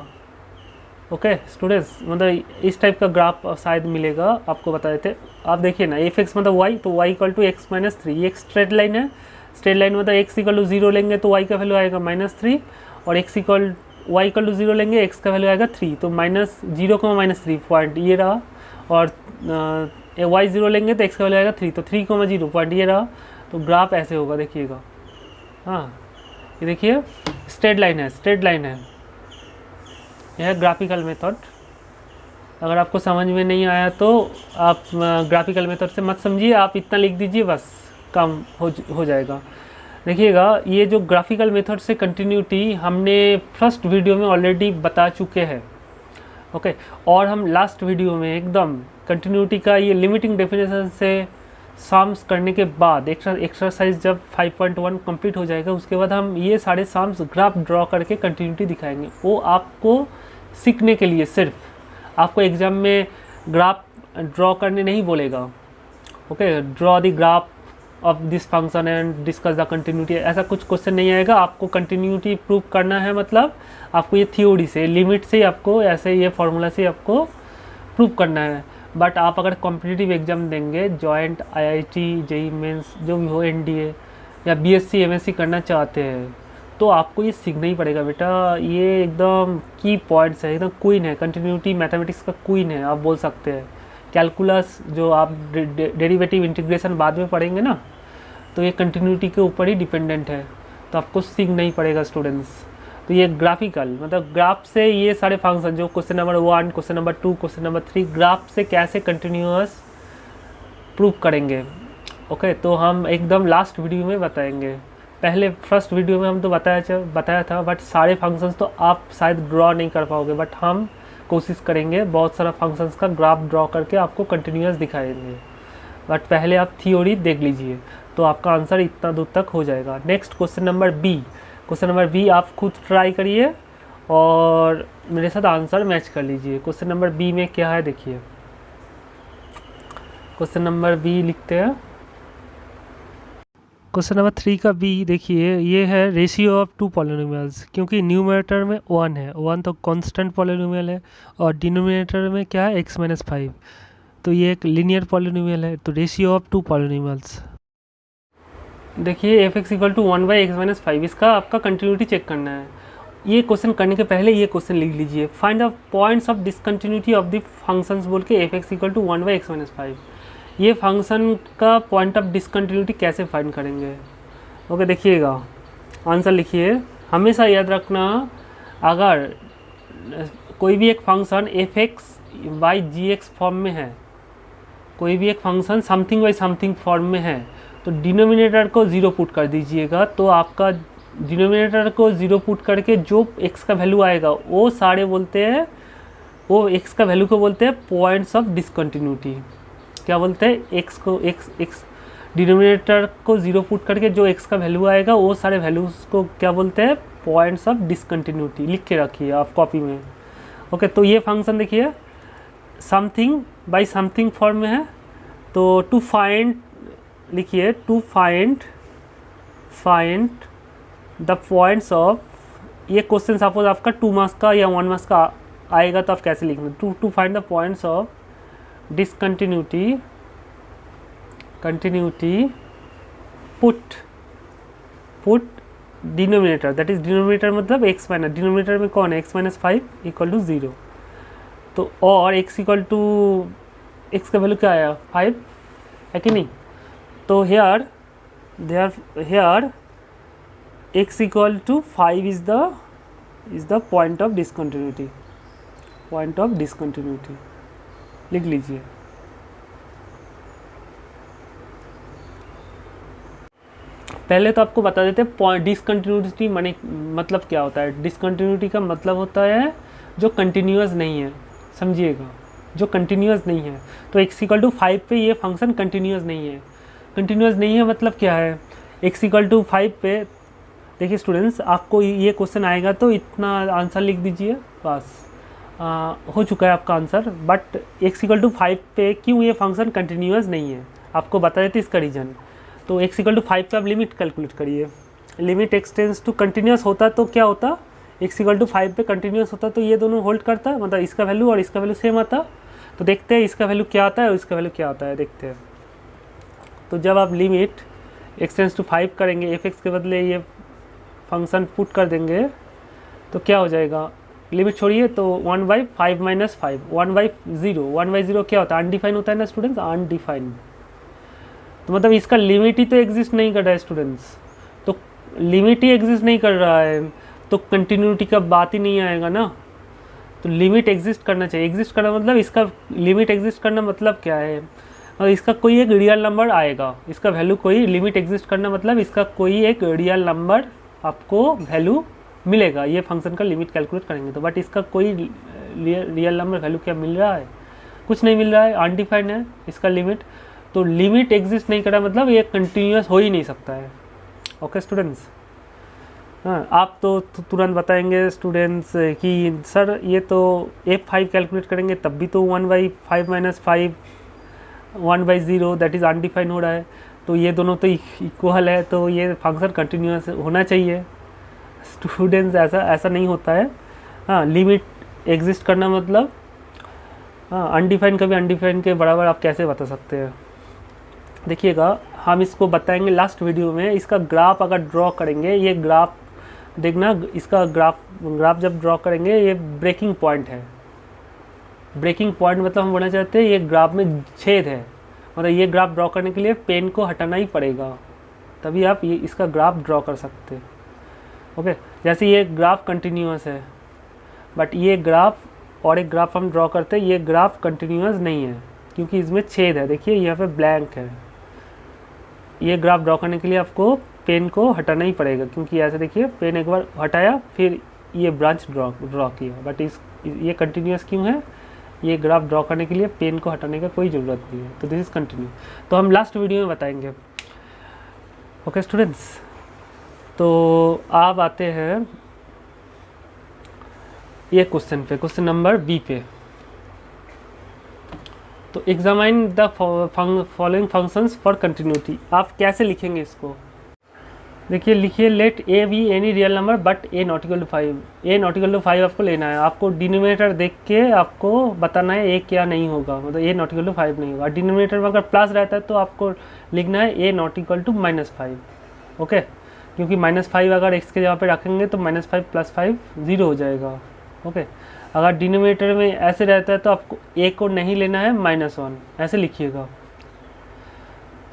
ओके स्टूडेंट्स। मतलब इस टाइप का ग्राफ शायद मिलेगा, आपको बताए थे। आप देखिए ना, एफ एक्स मतलब वाई, तो y equal to x minus three, ये एक स्ट्रेट लाइन है। स्ट्रेट लाइन मतलब एक्स इक्वल टू जीरो लेंगे तो वाई का वैल्यू आएगा -3, और वाई इक्वल टू जीरो लेंगे एक्स का वैल्यू आएगा 3, तो -0,-3 पॉइंट ये रहा। और वाई जीरो लेंगे तो एक्स का वैल्यू आएगा 3, तो 3,0 पॉइंट ये रहा। तो ग्राफ ऐसे होगा, देखिएगा। हाँ, ये देखिए स्ट्रेट लाइन है, यह है ग्राफिकल मेथड। अगर आपको समझ में नहीं आया तो आप ग्राफिकल मेथड से मत समझिए, आप इतना लिख दीजिए, बस काम हो जाएगा। देखिएगा, ये जो ग्राफिकल मेथड से कंटिन्यूटी हमने फर्स्ट वीडियो में ऑलरेडी बता चुके हैं, ओके। और हम लास्ट वीडियो में एकदम कंटिन्यूटी का ये लिमिटिंग डेफिनेशन से साम्स करने के बाद एक्सरसाइज जब 5.1 कंप्लीट हो जाएगा, उसके बाद हम ये सारे साम्स ग्राफ ड्रॉ करके कंटिन्यूटी दिखाएंगे। वो आपको सीखने के लिए, सिर्फ आपको एग्जाम में ग्राफ ड्रॉ करने नहीं बोलेगा, okay. Draw the graph of this function and discuss the continuity, ऐसा कुछ क्वेश्चन नहीं आएगा। आपको कंटिन्यूटी प्रूव करना है, मतलब आपको ये थ्योरी से, लिमिट से आपको ऐसे ये फार्मूला से आपको प्रूव करना है। बट आप अगर कॉम्पिटिटिव एग्जाम देंगे, जॉइंट आईआईटी, जेईई मेंस, जो भी हो, एनडीए या बीएससी एमएससी करना चाहते हैं, तो आपको ये सीखना ही पड़ेगा बेटा। ये एकदम की पॉइंट्स है, एकदम क्वीन है कंटिन्यूटी, मैथमेटिक्स का क्वीन है आप बोल सकते हैं। कैलकुलस जो आप डेरिवेटिव इंटीग्रेशन बाद में पढ़ेंगे ना, तो ये कंटिन्यूटी के ऊपर ही डिपेंडेंट है, तो आपको सीखना ही पड़ेगा स्टूडेंट्स। तो ये ग्राफिकल मतलब ग्राफ से ये सारे फंक्शन जो question number 1, question number 2, question number 3 graph से कैसे कंटिन्यूअस प्रूव करेंगे, ओके। तो हम एकदम लास्ट वीडियो में बताएंगे। पहले फर्स्ट वीडियो में हम तो बताया था, बट सारे फंक्शंस तो आप शायद ड्रॉ नहीं कर पाओगे, बट हम कोशिश करेंगे बहुत सारा फंक्शंस का ग्राफ ड्रॉ करके आपको कंटिन्यूअस दिखाएंगे। बट पहले आप थ्योरी देख लीजिए, तो आपका आंसर इतना दूर तक हो जाएगा। नेक्स्ट क्वेश्चन नंबर बी आप खुद ट्राई करिए और मेरे साथ आंसर मैच कर लीजिए। क्वेश्चन नंबर बी में क्या है देखिए, क्वेश्चन नंबर बी लिखते हैं। क्वेश्चन नंबर 3 का बी देखिए, ये है रेशियो ऑफ टू पॉलिनोमियल्स। क्योंकि न्यूमरेटर में 1 है, 1 तो कांस्टेंट पॉलिनोमियल है, और डिनोमिनेटर में क्या है? x-5, तो ये एक लीनियर पॉलिनोमियल है। तो रेशियो ऑफ टू पॉलिनोमियल्स देखिए, f x equal to 1/x-5, इसका आपका कंटिन्यूटी चेक करना है। ये क्वेश्चन करने के पहले ये क्वेश्चन लिख लीजिए, find the points of discontinuity of the functions बोल के F x equal to 1/x-5। ये फंक्शन का पॉइंट ऑफ डिसकंटिन्यूटी कैसे फाइंड करेंगे, ओके। देखिएगा, आंसर लिखिए। हमेशा याद रखना, अगर कोई भी एक function f x by g x form में है, कोई भी एक function something by something form में है, तो डिनोमिनेटर को 0 पुट कर दीजिएगा। तो आपका डिनोमिनेटर को 0 पुट करके जो x का वैल्यू आएगा वो सारे बोलते हैं, वो x का वैल्यू को बोलते हैं पॉइंट्स ऑफ डिसकंटिन्यूटी। क्या बोलते हैं? x को x डिनोमिनेटर को 0 पुट करके जो x का वैल्यू आएगा वो सारे वैल्यूज़ को क्या बोलते हैं? Points of discontinuity. लिख के रखिए आप कॉपी में, ओके। तो ये फंक्शन देखिए, समथिंग बाई समथिंग फॉर्म में है। तो टू फाइंड लिखिए, to find the points of, ये क्वेश्चन सपोज आपका 2 मार्क्स का या 1 मार्क्स का आएगा तो आप कैसे लिखेंगे, to find the points of discontinuity put denominator, that is denominator मतलब x माइनस, डिनोमिनेटर में कौन है x माइनस 5 इक्वल टू 0, तो और x इक्वल टू x का वैल्यू क्या आया 5 है कि नहीं, तो here x equal to 5 is the point of discontinuity, लिख लीजिए। पहले तो आपको बता देते हैं डिसकंटिन्यूटी मतलब क्या होता है। डिसकंटिन्यूटी का मतलब होता है जो कंटिन्यूअस नहीं है, समझिएगा, जो कंटिन्यूअस नहीं है। तो x इक्वल टू 5 पे ये फंक्शन कंटिन्यूअस नहीं है। कंटिन्यूअस नहीं है मतलब क्या है, x इक्वल टू 5 पे, देखिए स्टूडेंट्स, आपको ये क्वेश्चन आएगा तो इतना आंसर लिख दीजिए, बस हो चुका है आपका answer. But x equal to 5 पे क्यों ये फंक्शन कंटिन्यूअस नहीं है, आपको बता देते इसका रीज़न। तो x इक्वल टू 5 पे आप लिमिट कैलकुलेट करिए, लिमिट एक्सटेंस टू कंटिन्यूअस होता तो क्या होता, x इक्वल टू 5 पे कंटिन्यूअस होता तो ये दोनों होल्ड करता, मतलब इसका वैल्यू और इसका वैल्यू सेम आता। तो देखते हैं इसका वैल्यू क्या आता है और इसका वैल्यू क्या आता है, देखते हैं। तो जब आप लिमिट एक्सटेंस टू 5 करेंगे, f के बदले ये फंक्शन पुट कर देंगे तो क्या हो जाएगा, लिमिट छोड़िए तो 1/5 माइनस 5, 1/0, 1/0 क्या होता है, अनडिफाइन होता है ना स्टूडेंट्स, अनडिफाइंड। तो मतलब इसका लिमिट ही तो एग्जिस्ट नहीं कर रहा है स्टूडेंट्स, तो लिमिट ही एग्जिस्ट नहीं कर रहा है तो कंटिन्यूटी का बात ही नहीं आएगा ना। तो लिमिट एग्जिस्ट करना चाहिए, एग्जिस्ट करना मतलब इसका लिमिट एग्जिस्ट करना मतलब क्या है, और इसका कोई एक रियल नंबर आएगा, इसका वैल्यू कोई, लिमिट एग्जिस्ट करना मतलब इसका कोई एक रियल नंबर आपको वैल्यू मिलेगा, ये फंक्शन का लिमिट कैलकुलेट करेंगे तो। बट इसका कोई रियल नंबर वैल्यू क्या मिल रहा है, कुछ नहीं मिल रहा है, अनडिफाइंड है इसका लिमिट। तो लिमिट एग्जिस्ट नहीं कर रहा मतलब ये कंटिन्यूअस हो ही नहीं सकता है। ओके स्टूडेंट्स, हाँ, आप तो तुरंत बताएंगे स्टूडेंट्स कि सर ये तो f5 कैलकुलेट करेंगे तब भी तो 1/5 माइनस 5 1/0 दैट इज़ अनडिफाइंड हो रहा है, तो ये दोनों तो इक्वल है, तो ये फंक्शन कंटिन्यूअस होना चाहिए। स्टूडेंट्स ऐसा नहीं होता है। हाँ, लिमिट एग्जिस्ट करना मतलब हाँ, अनडिफाइंड कभी अनडिफाइंड के बराबर आप कैसे बता सकते हैं। देखिएगा, हम इसको बताएंगे लास्ट वीडियो में। इसका ग्राफ अगर ड्रॉ करेंगे, ये ग्राफ देखना, इसका ग्राफ जब ड्रॉ करेंगे, ये ब्रेकिंग पॉइंट है। ब्रेकिंग पॉइंट मतलब हम बोलना चाहते हैं ये ग्राफ में छेद है, मतलब ये ग्राफ ड्रॉ करने के लिए पेन को हटाना ही पड़ेगा, तभी आप ये इसका ग्राफ ड्रॉ कर सकते हैं। ओके, जैसे ये ग्राफ कंटिन्यूअस है, बट ये ग्राफ और एक ग्राफ हम ड्रॉ करते हैं, ये ग्राफ कंटिन्यूअस नहीं है क्योंकि इसमें छेद है। देखिए यहाँ पे ब्लैंक है, ये ग्राफ ड्रॉ करने के लिए आपको पेन को हटाना ही पड़ेगा, क्योंकि ऐसे देखिए पेन एक बार हटाया फिर ये ब्रांच ड्रॉ किया, बट ये कंटिन्यूअस क्यों है, ये ग्राफ ड्रॉ करने के लिए पेन को हटाने का कोई ज़रूरत नहीं है, तो दिस इज़ कंटिन्यू। तो हम लास्ट वीडियो में बताएंगे। ओके स्टूडेंट्स, तो आप आते हैं ये क्वेश्चन पे, क्वेश्चन नंबर बी पे। तो examine the following functions for continuity. आप कैसे लिखेंगे इसको, देखिए लिखिए, let a be any real number but a not equal to 5। A not equal to 5 आपको लेना है, आपको डिनोमिनेटर देख के आपको बताना है ए क्या नहीं होगा, मतलब ए नॉट इक्वल टू 5 नहीं होगा। डिनोमिनेटर में अगर प्लस रहता है तो आपको लिखना है ए नॉट इक्वल टू -5। ओके, क्योंकि -5 अगर एक्स के जगह पे रखेंगे तो -5 + 5 0 हो जाएगा। ओके, अगर डिनोमिनेटर में ऐसे रहता है तो आपको ए को नहीं लेना है, -1 ऐसे लिखिएगा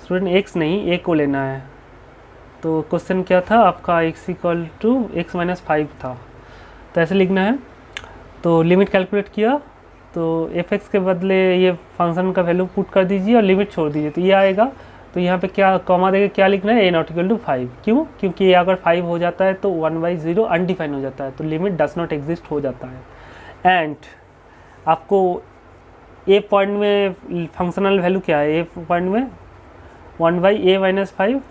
स्टूडेंट, एक्स नहीं ए को लेना है। तो क्वेश्चन क्या था आपका, x equal to x minus 5 था, तो ऐसे लिखना है। तो लिमिट कैलकुलेट किया तो f(x) के बदले ये फंक्शन का वैल्यू पुट कर दीजिए और लिमिट छोड़ दीजिए, तो ये आएगा। तो यहाँ पे क्या कॉमा देके क्या लिखना है, a नॉट इक्वल टू 5। क्यों, क्योंकि ये अगर 5 हो जाता है तो 1/0 अनडिफाइन हो जाता है, तो लिमिट डज नॉट एग्जिस्ट हो जाता है। एंड आपको ए पॉइंट में फंक्शनल वैल्यू क्या है, ए पॉइंट में 1/a माइनस 5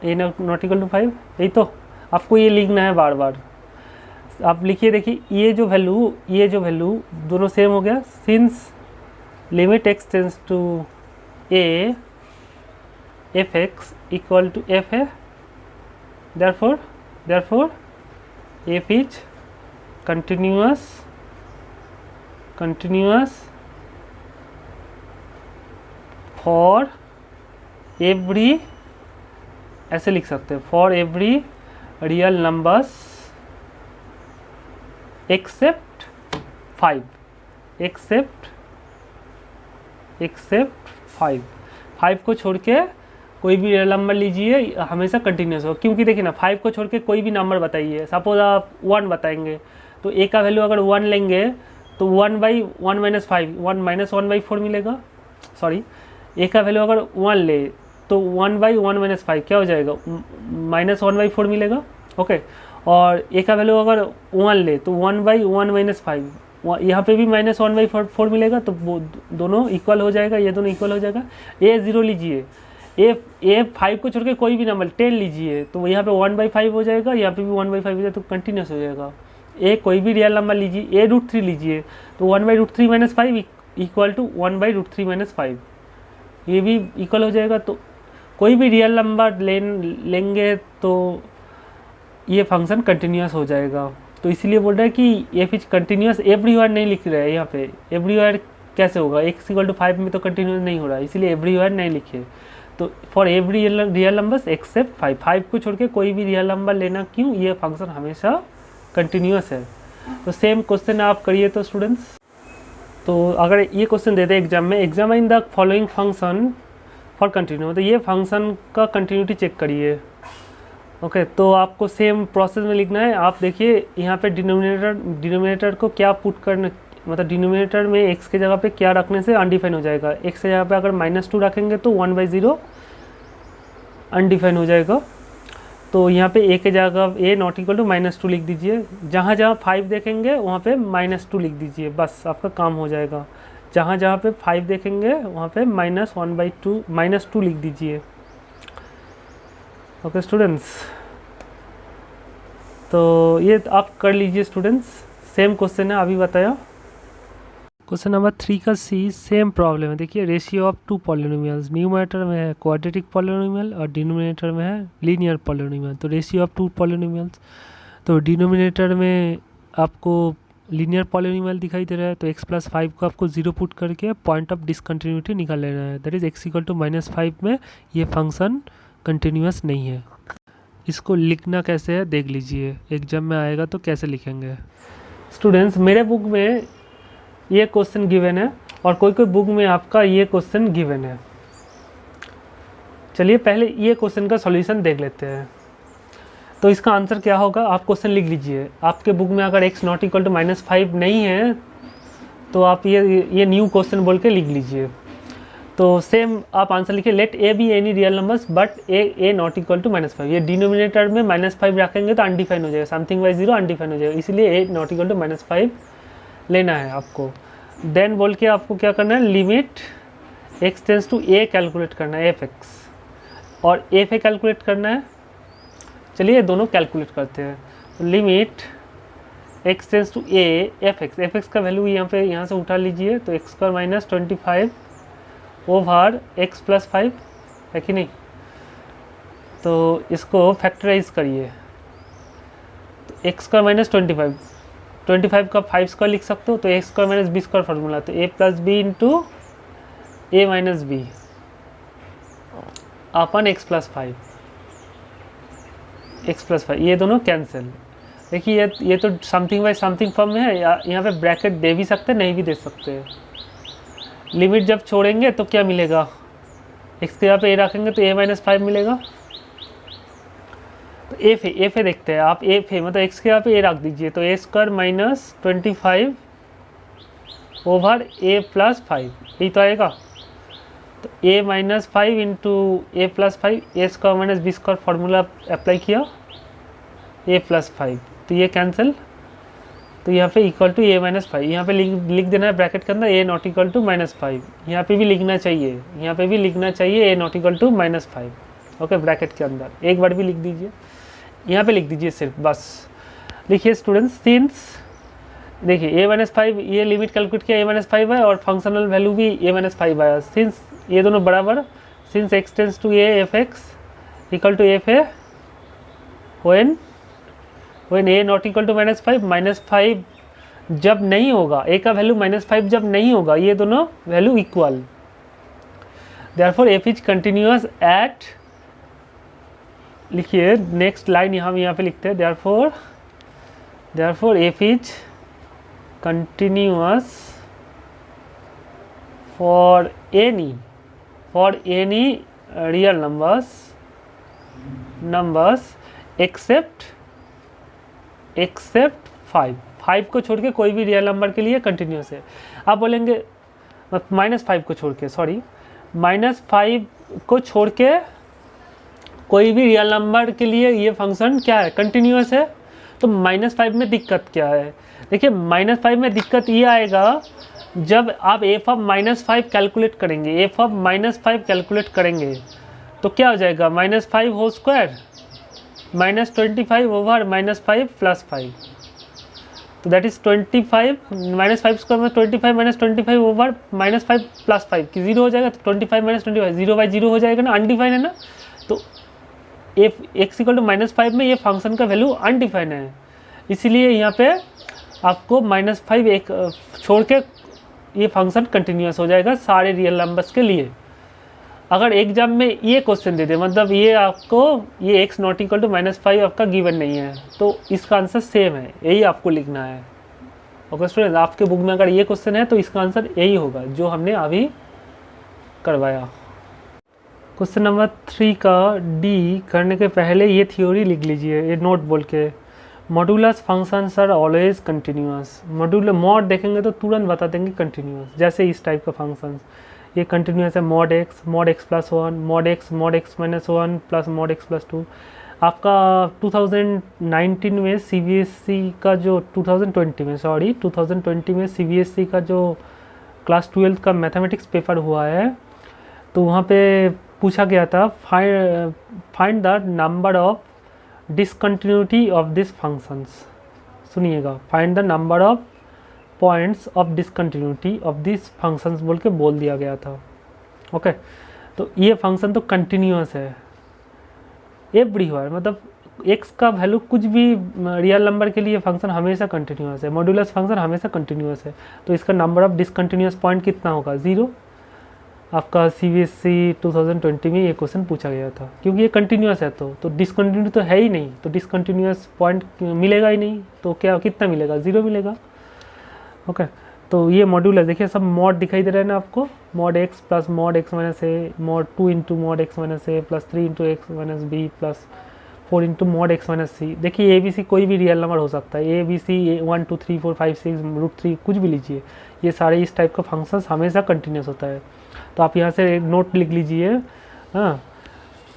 ए नॉट इक्वल टू 5, यही तो आपको ये लिखना है बार बार। आप लिखिए, देखिए ये जो वैल्यू दोनों सेम हो गया, since limit x tends to a f(x) equal to f है, therefore f is continuous for every, ऐसे लिख सकते हैं, for every real numbers except 5, except 5 को छोड़ के कोई भी रियल नंबर लीजिए, हमेशा कंटिन्यूस हो। क्योंकि देखिए ना, 5 को छोड़ के कोई भी नंबर बताइए, सपोज आप 1 बताएंगे तो ए का वैल्यू अगर 1 लेंगे तो 1/1 माइनस 5, 1/4 मिलेगा। सॉरी, ए का वैल्यू अगर 1 ले तो 1/1 माइनस 5 क्या हो जाएगा, -1/4 मिलेगा। ओके, और ए का वैल्यू अगर 1 ले तो 1/1 माइनस 5, यहाँ पे भी -1/4 मिलेगा, तो वो दोनों इक्वल हो जाएगा, ये दोनों इक्वल हो जाएगा। ए 0 लीजिए, ए 5 को छोड़ के कोई भी नंबर 10 लीजिए तो यहाँ पे 1/5 हो जाएगा, यहाँ पे भी 1/5 हो जाएगा, तो कंटिन्यूस हो जाएगा। ए कोई भी रियल नंबर लीजिए, ए √3 लीजिए तो 1/√3 माइनस 5 इक्वल टू 1/√3 माइनस 5, ये भी इक्वल हो जाएगा। तो कोई भी रियल नंबर लेंगे तो ये फंक्शन कंटिन्यूस हो जाएगा। तो इसीलिए बोल रहा है कि एफ इज कंटिन्यूस एवरीवेयर नहीं लिख रहा है यहाँ पे। एवरीवेयर कैसे होगा, x = 5 में तो कंटिन्यूस नहीं हो रहा है, इसीलिए एवरीवेयर नहीं लिखे। तो for every real numbers except 5 को छोड़ के कोई भी रियल नंबर लेना, क्यों, ये फंक्शन हमेशा कंटिन्यूस है। तो सेम क्वेश्चन आप करिए तो स्टूडेंट्स। तो अगर ये क्वेश्चन देते हैं एग्जाम में, examine the following function for continue, तो ये फंक्शन का कंटिन्यूटी चेक करिए। ओके, तो आपको सेम प्रोसेस में लिखना है। आप देखिए यहाँ पे डिनोमिनेटर को क्या पुट करना, मतलब डिनोमिनेटर में x के जगह पे क्या रखने से अनडिफाइन हो जाएगा। x के जगह पे अगर -2 रखेंगे तो 1/0 अनडिफाइन हो जाएगा। तो यहाँ पे a के जगह a ≠ -2 लिख दीजिए। जहाँ जहाँ 5 देखेंगे वहाँ पे -2 लिख दीजिए, बस आपका काम हो जाएगा। जहाँ जहाँ पे 5 देखेंगे वहाँ पे -2 लिख दीजिए। ओके स्टूडेंट्स, तो ये आप कर लीजिए स्टूडेंट्स। सेम क्वेश्चन है अभी बताया। क्वेश्चन नंबर 3 का सी सेम प्रॉब्लम है। देखिए, रेशियो ऑफ 2 पॉलिनोमियल्स, न्यूमरेटर में है क्वाड्रेटिक पॉलिनोमियल और डिनोमिनेटर में है लीनियर पॉलिनोमियल। तो रेशियो ऑफ 2 पॉलिनोमियल्स, तो डिनोमिनेटर में आपको लीनियर पॉलिनोमियल दिखाई दे रहा है, तो x + 5 को आपको 0 पुट करके पॉइंट ऑफ डिसकंटिन्यूटी निकाल लेना है। दैट इज x = -5 में ये फंक्शन कंटिन्यूस नहीं है। इसको लिखना कैसे है देख लीजिए, एग्जाम में आएगा तो कैसे लिखेंगे। स्टूडेंट्स, मेरे बुक में ये क्वेश्चन गिवन है और कोई कोई बुक में आपका ये क्वेश्चन गिवन है। चलिए पहले ये क्वेश्चन का सॉल्यूशन देख लेते हैं। तो इसका आंसर क्या होगा, आप क्वेश्चन लिख लीजिए। आपके बुक में अगर x ≠ -5 नहीं है तो आप ये न्यू क्वेश्चन बोल के लिख लीजिए। तो सेम आप आंसर लिखिए, let a be any real numbers but a ≠ -5। ये डिनोमिनेटर में -5 रखेंगे तो अनडिफाइन हो जाएगा, समथिंग बाई 0 अनडिफाइन हो जाएगा, इसलिए a ≠ -5 लेना है आपको। देन बोल के आपको क्या करना है, limit x tends to a calculate करना है, fx, और fa कैलकुलेट करना है। चलिए दोनों कैलकुलेट करते हैं। तो limit x tends to a fx का वैल्यू यहाँ से उठा लीजिए, तो x² - 25 ओवर x + 5 है कि नहीं। तो इसको फैक्टराइज करिए, तो x² - 25 का 5² लिख सकते हो, तो a² - b² फार्मूला, तो a + b × a - b upon x + 5 ये दोनों कैंसिल। देखिए ये तो समथिंग बाई समथिंग फॉर्म में है, यहाँ पे ब्रैकेट दे भी सकते हैं, नहीं भी दे सकते। लिमिट जब छोड़ेंगे तो क्या मिलेगा, x के यहाँ पे a रखेंगे तो a - 5 मिलेगा। तो fa देखते हैं आप, fa मतलब x के यहाँ पे a रख दीजिए, तो a² - 25 ओवर a + 5, यही तो आएगा। तो a - 5 × a + 5, a² - b² formula apply किया, a + 5, तो ये कैंसिल। तो यहाँ पे इक्वल टू a - 5, यहाँ पे लिख देना है ब्रैकेट के अंदर a ≠ -5। यहाँ पे भी लिखना चाहिए, यहाँ पे भी लिखना चाहिए a ≠ -5। ओके, ब्रैकेट के अंदर एक बार भी लिख दीजिए, यहाँ पे लिख दीजिए सिर्फ, बस लिखिए स्टूडेंट्स। सिंस देखिए a - 5 ये लिमिट कैलकुलेट किया, a - 5 है और फंक्शनल वैल्यू भी a - 5 आया। सिंस ये दोनों बराबर, since x tends to a fx = fa when when a not equal to -5 जब नहीं होगा, ए का वैल्यू -5 जब नहीं होगा, ये दोनों value equal, therefore f is continuous eight, लिखिए नेक्स्ट लाइन यहाँ पे लिखते हैं, therefore f is continuous for any real numbers except 5 को छोड़ के कोई भी रियल नंबर के लिए कंटिन्यूस है। आप बोलेंगे -5 को छोड़ के, सॉरी -5 को छोड़ के कोई भी रियल नंबर के लिए ये फंक्शन क्या है, कंटिन्यूस है। तो -5 में दिक्कत क्या है, देखिए -5 में दिक्कत ये आएगा जब आप एफ ऑफ -5 कैलकुलेट करेंगे, एफ ऑफ -5 कैलकुलेट करेंगे तो क्या हो जाएगा, -5 होल स्क्वायर -25 ओवर -5 + 5, तो दैट इज 25 -5 स्क्वायर में 25 -25 ओवर -5 + 5 कि 0 हो जाएगा, तो 25 - 25 0/0 हो जाएगा ना, अनडिफाइन है ना। तो एफ x = -5 में ये फंक्शन का वैल्यू अनडिफाइन है, इसीलिए यहाँ पे आपको -5 एक छोड़ के ये फंक्शन कंटिन्यूस हो जाएगा सारे रियल नंबर्स के लिए। अगर एग्जाम में ये क्वेश्चन दे दे, मतलब ये आपको ये x नॉट इक्वल टू -5 आपका गिवन नहीं है, तो इसका आंसर सेम है, यही आपको लिखना है। ओके स्टूडेंट्स, आपके बुक में अगर ये क्वेश्चन है तो इसका आंसर यही होगा जो हमने अभी करवाया। क्वेश्चन नंबर 3 का डी करने के पहले ये थ्योरी लिख लीजिए, ये नोट बोल के, modulus functions are always continuous. Mod देखेंगे तो तुरंत बता देंगे कंटिन्यूअस, जैसे इस टाइप का फंक्शंस ये कंटिन्यूअस है, mod x + 1 mod x - 1 plus mod x + 2। आपका 2019 में CBSE का जो 2020 में CBSE का जो क्लास 12 का मैथमेटिक्स पेपर हुआ है, तो वहाँ पे पूछा गया था find the number of discontinuity of this functions. सुनिएगा, find the number of points of discontinuity of this functions बोल के बोल दिया गया था। ओके, तो ये फंक्शन तो कंटिन्यूअस है एवरीवेयर, मतलब x का वैल्यू कुछ भी रियल नंबर के लिए फंक्शन हमेशा कंटिन्यूअस है, मॉड्यूलस फंक्शन हमेशा कंटिन्यूअस है। तो इसका नंबर ऑफ डिसकंटिन्यूअस पॉइंट कितना होगा, 0। आपका CBSE 2020 में ये क्वेश्चन पूछा गया था, क्योंकि ये कंटिन्यूअस है तो डिसकंटिन्यूटी तो है ही नहीं, तो डिसकंटिन्यूअस पॉइंट मिलेगा ही नहीं, तो क्या कितना मिलेगा, 0 मिलेगा। ओके, तो ये मॉड्यूलस देखिए सब मॉड दिखाई दे रहा है ना आपको, mod x + mod x - a mod 2 × mod x - a + 3 × x - b + 4 × mod x - c। देखिए ABC कोई भी रियल नंबर हो सकता है, ABC 1 2 3 4 5 6 √3 कुछ भी लीजिए, ये सारे इस टाइप का फंक्शंस हमेशा कंटिन्यूस होता है। तो आप यहाँ से नोट लिख लीजिए, हाँ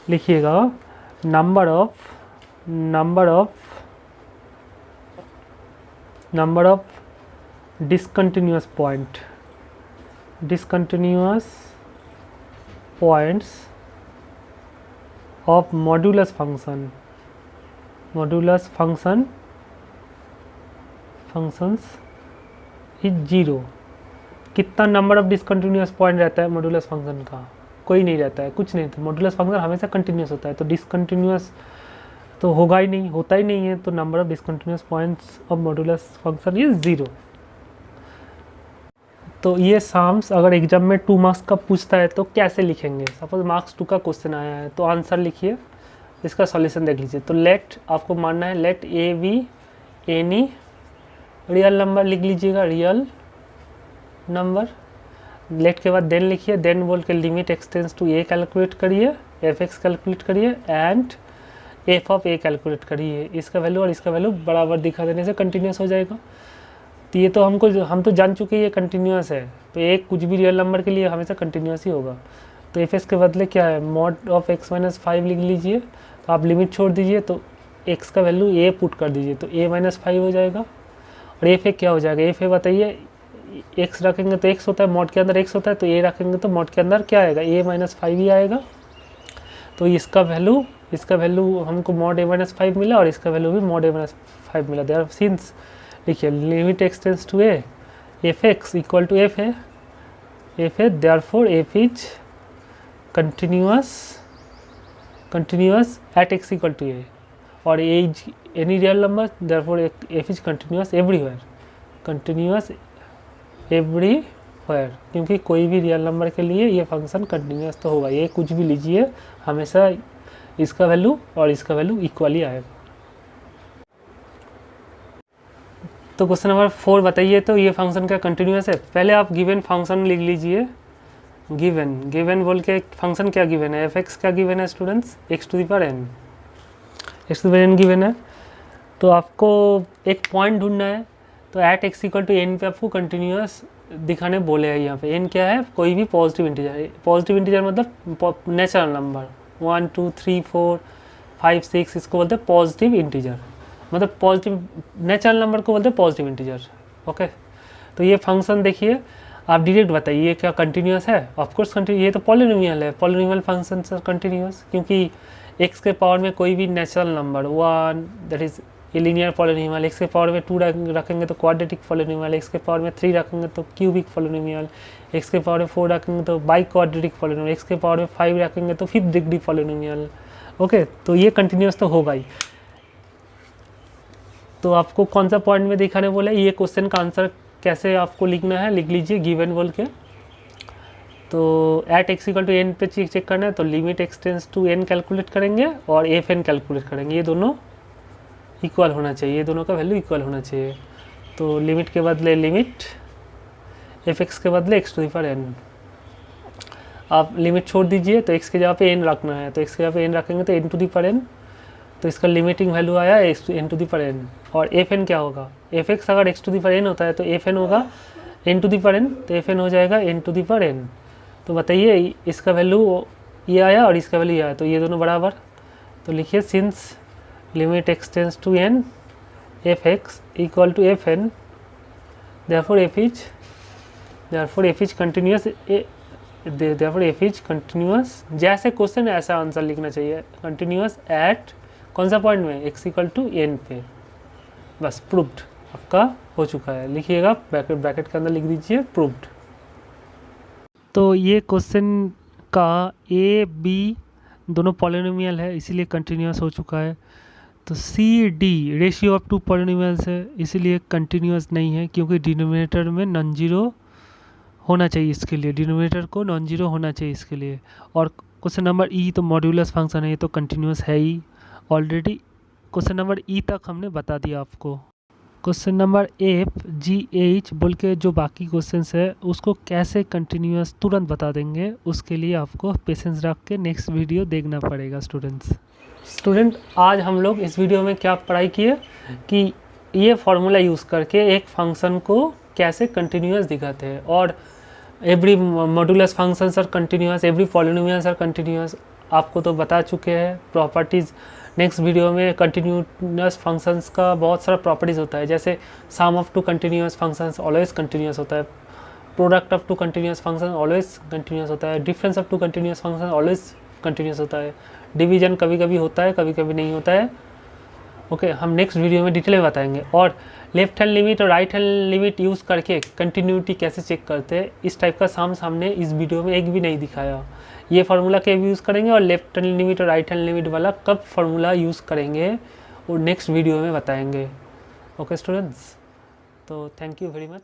लिखिएगा, number of discontinuous points of modulus functions is 0। कितना नंबर ऑफ डिसकंटिन्यूअस पॉइंट रहता है मॉड्यूलस फंक्शन का, कोई नहीं रहता है, कुछ नहीं। तो मॉड्यूलस फंक्शन हमेशा कंटिन्यूअस होता है, तो डिसकंटिन्यूअस तो होगा ही नहीं, होता ही नहीं है, तो number of discontinuous points of modulus function is 0। तो ये साम्स अगर एग्जाम में 2 मार्क्स का पूछता है तो कैसे लिखेंगे, सपोज मार्क्स 2 का क्वेश्चन आया है तो आंसर लिखिए, इसका सॉल्यूशन देख लीजिए। तो लेट आपको मानना है let a be any real number, लिख लीजिएगा रियल नंबर। लेट के बाद देन लिखिए, देन बोल के limit x tends to a calculate करिए, f(x) कैलकुलेट करिए and f of a calculate करिए। इसका वैल्यू और इसका वैल्यू बराबर दिखा देने से कंटिन्यूस हो जाएगा। तो ये तो हम तो जान चुके ये कंटिन्यूस है, तो एक कुछ भी रियल नंबर के लिए हमेशा कंटिन्यूस ही होगा। तो एफ के बदले क्या है, mod ऑफ x - 5 लिख लीजिए। तो आप लिमिट छोड़ दीजिए, तो x का वैल्यू a पुट कर दीजिए, तो a - 5 हो जाएगा। और एफ क्या हो जाएगा, एफ बताइए, x रखेंगे तो x होता है, mod के अंदर x होता है, तो a रखेंगे तो mod के अंदर क्या आएगा, a - 5 ही आएगा। तो इसका वैल्यू हमको mod a - 5 मिला और इसका वैल्यू भी mod a - 5 मिला। देयर सिंस देखिए limit x tends to a, f(x) equal to f है, therefore f is continuous at x equal to a। और a is any real number, therefore f is continuous everywhere, continuous everywhere, क्योंकि कोई भी real number के लिए ये function continuous तो होगा। ये कुछ भी लीजिए, हमेशा इसका वैल्यू और इसका वैल्यू इक्वली आएगा। तो क्वेश्चन नंबर 4 बताइए, तो ये फंक्शन क्या कंटिन्यूस है? पहले आप गिवन फंक्शन लिख लीजिए। गिवन बोल के फंक्शन क्या गिवन है, एफ एक्स क्या गिवन है students, x to the power n, x to the power n given है। तो आपको एक पॉइंट ढूंढना है, तो at x equal to n पे आपको कंटिन्यूस दिखाने बोले हैं। यहाँ पे एन क्या है, कोई भी पॉजिटिव इंटीजर। पॉजिटिव इंटीजर मतलब नेचुरल नंबर 1 2 3 4 5 6, इसको बोलते हैं पॉजिटिव इंटीजर, मतलब पॉजिटिव नेचुरल नंबर को बोलते हैं पॉजिटिव इंटीजर। ओके, तो ये फंक्शन देखिए, आप डायरेक्ट बताइए क्या कंटिन्यूस है? ऑफकोर्स कंटिन्यूस, ये तो पॉलिनोमियल है, पॉलिनोमियल फंक्शन से कंटिन्यूस, क्योंकि x के पावर में कोई भी नेचुरल नंबर 1, दैट इज ये लीनियर पॉलिनोमियल, x के पावर में 2 रखेंगे तो क्वाड्रेटिक पॉलिनोमियल, x के पावर में 3 रखेंगे तो क्यूबिक पॉलिनोमियल, x के पावर में 4 रखेंगे तो बाई क्वाड्रेटिक पॉलिनोमियल, x के पावर में 5 रखेंगे तो 5th डिग्री पॉलिनोमियल। ओके, तो ये कंटिन्यूस तो होगा ही। तो आपको कौन सा पॉइंट में दिखाने बोला है, ये क्वेश्चन का आंसर कैसे आपको लिखना है, लिख लीजिए गिवन बोल के। तो at x equal to n पे चेक करना है, तो limit x tends to n calculate करेंगे और एफ एन कैलकुलेट करेंगे। ये दोनों इक्वल होना चाहिए, ये दोनों का वैल्यू इक्वल होना चाहिए। तो लिमिट के बदले लिमिट, एफ एक्स के बदले x to the power n. आप लिमिट छोड़ दीजिए, तो एक्स के जगह पे एन रखना है, तो एक्स के जगह पे एन रखेंगे तो n to the power n, तो इसका लिमिटिंग वैल्यू आया n to the power n. और एफ एन क्या होगा, एफ एक्स अगर x to the power n होता है तो एफ एन होगा n to the power n, तो एफ एन हो जाएगा n to the power n. तो बताइए इसका वैल्यू ये आया और इसका वैल्यू ये आया, तो ये दोनों बराबर। तो लिखिए since limit x tends to n f x equal to f n, therefore f is continuous, therefore f is continuous. जैसे क्वेश्चन ऐसा आंसर लिखना चाहिए, कंटिन्यूस एट कौन सा पॉइंट में, एक्स इक्वल टू एन पे। बस प्रूव्ड आपका हो चुका है। लिखिएगा ब्रैकेट के अंदर लिख दीजिए प्रूव्ड। तो ये क्वेश्चन का ए बी दोनों पॉलिनोमियल है, इसीलिए कंटिन्यूस हो चुका है। तो see the ratio of 2 polynomials है, इसीलिए कंटिन्यूस नहीं है, क्योंकि डिनोमिनेटर में नॉन जीरो होना चाहिए, इसके लिए डिनोमिनेटर को नॉन जीरो होना चाहिए इसके लिए। और क्वेश्चन नंबर ई तो मॉड्यूलस फंक्शन है, ये तो कंटिन्यूस है ही ऑलरेडी। क्वेश्चन नंबर ई तक हमने बता दिया आपको। Question number F G H बोल के जो बाकी क्वेश्चंस है उसको कैसे कंटिन्यूस तुरंत बता देंगे, उसके लिए आपको पेशेंस रख के नेक्स्ट वीडियो देखना पड़ेगा स्टूडेंट। आज हम लोग इस वीडियो में क्या पढ़ाई किए कि ये फार्मूला यूज़ करके एक फंक्शन को कैसे कंटिन्यूस दिखाते हैं, और every modulus functions are continuous, every polynomials are continuous, आपको तो बता चुके हैं प्रॉपर्टीज़। नेक्स्ट वीडियो में कंटिन्यूस फंक्शंस का बहुत सारा प्रॉपर्टीज़ होता है, जैसे sum of 2 continuous functions always continuous होता है, product of 2 continuous function always continuous होता है, difference of 2 continuous function always continuous होता है, डिवीजन कभी कभी होता है कभी कभी नहीं होता है। ओके, हम नेक्स्ट वीडियो में डिटेल में बताएंगे। और लेफ्ट हैंड लिमिट और राइट हैंड लिमिट यूज़ करके कंटिन्यूटी कैसे चेक करते हैं, इस टाइप का सामने इस वीडियो में एक भी नहीं दिखाया। ये फार्मूला कब यूज़ करेंगे और लेफ्ट हैंड लिमिट और राइट हैंड लिमिट वाला कब फार्मूला यूज़ करेंगे वो नेक्स्ट वीडियो में बताएंगे। ओके स्टूडेंट्स, तो थैंक यू वेरी मच।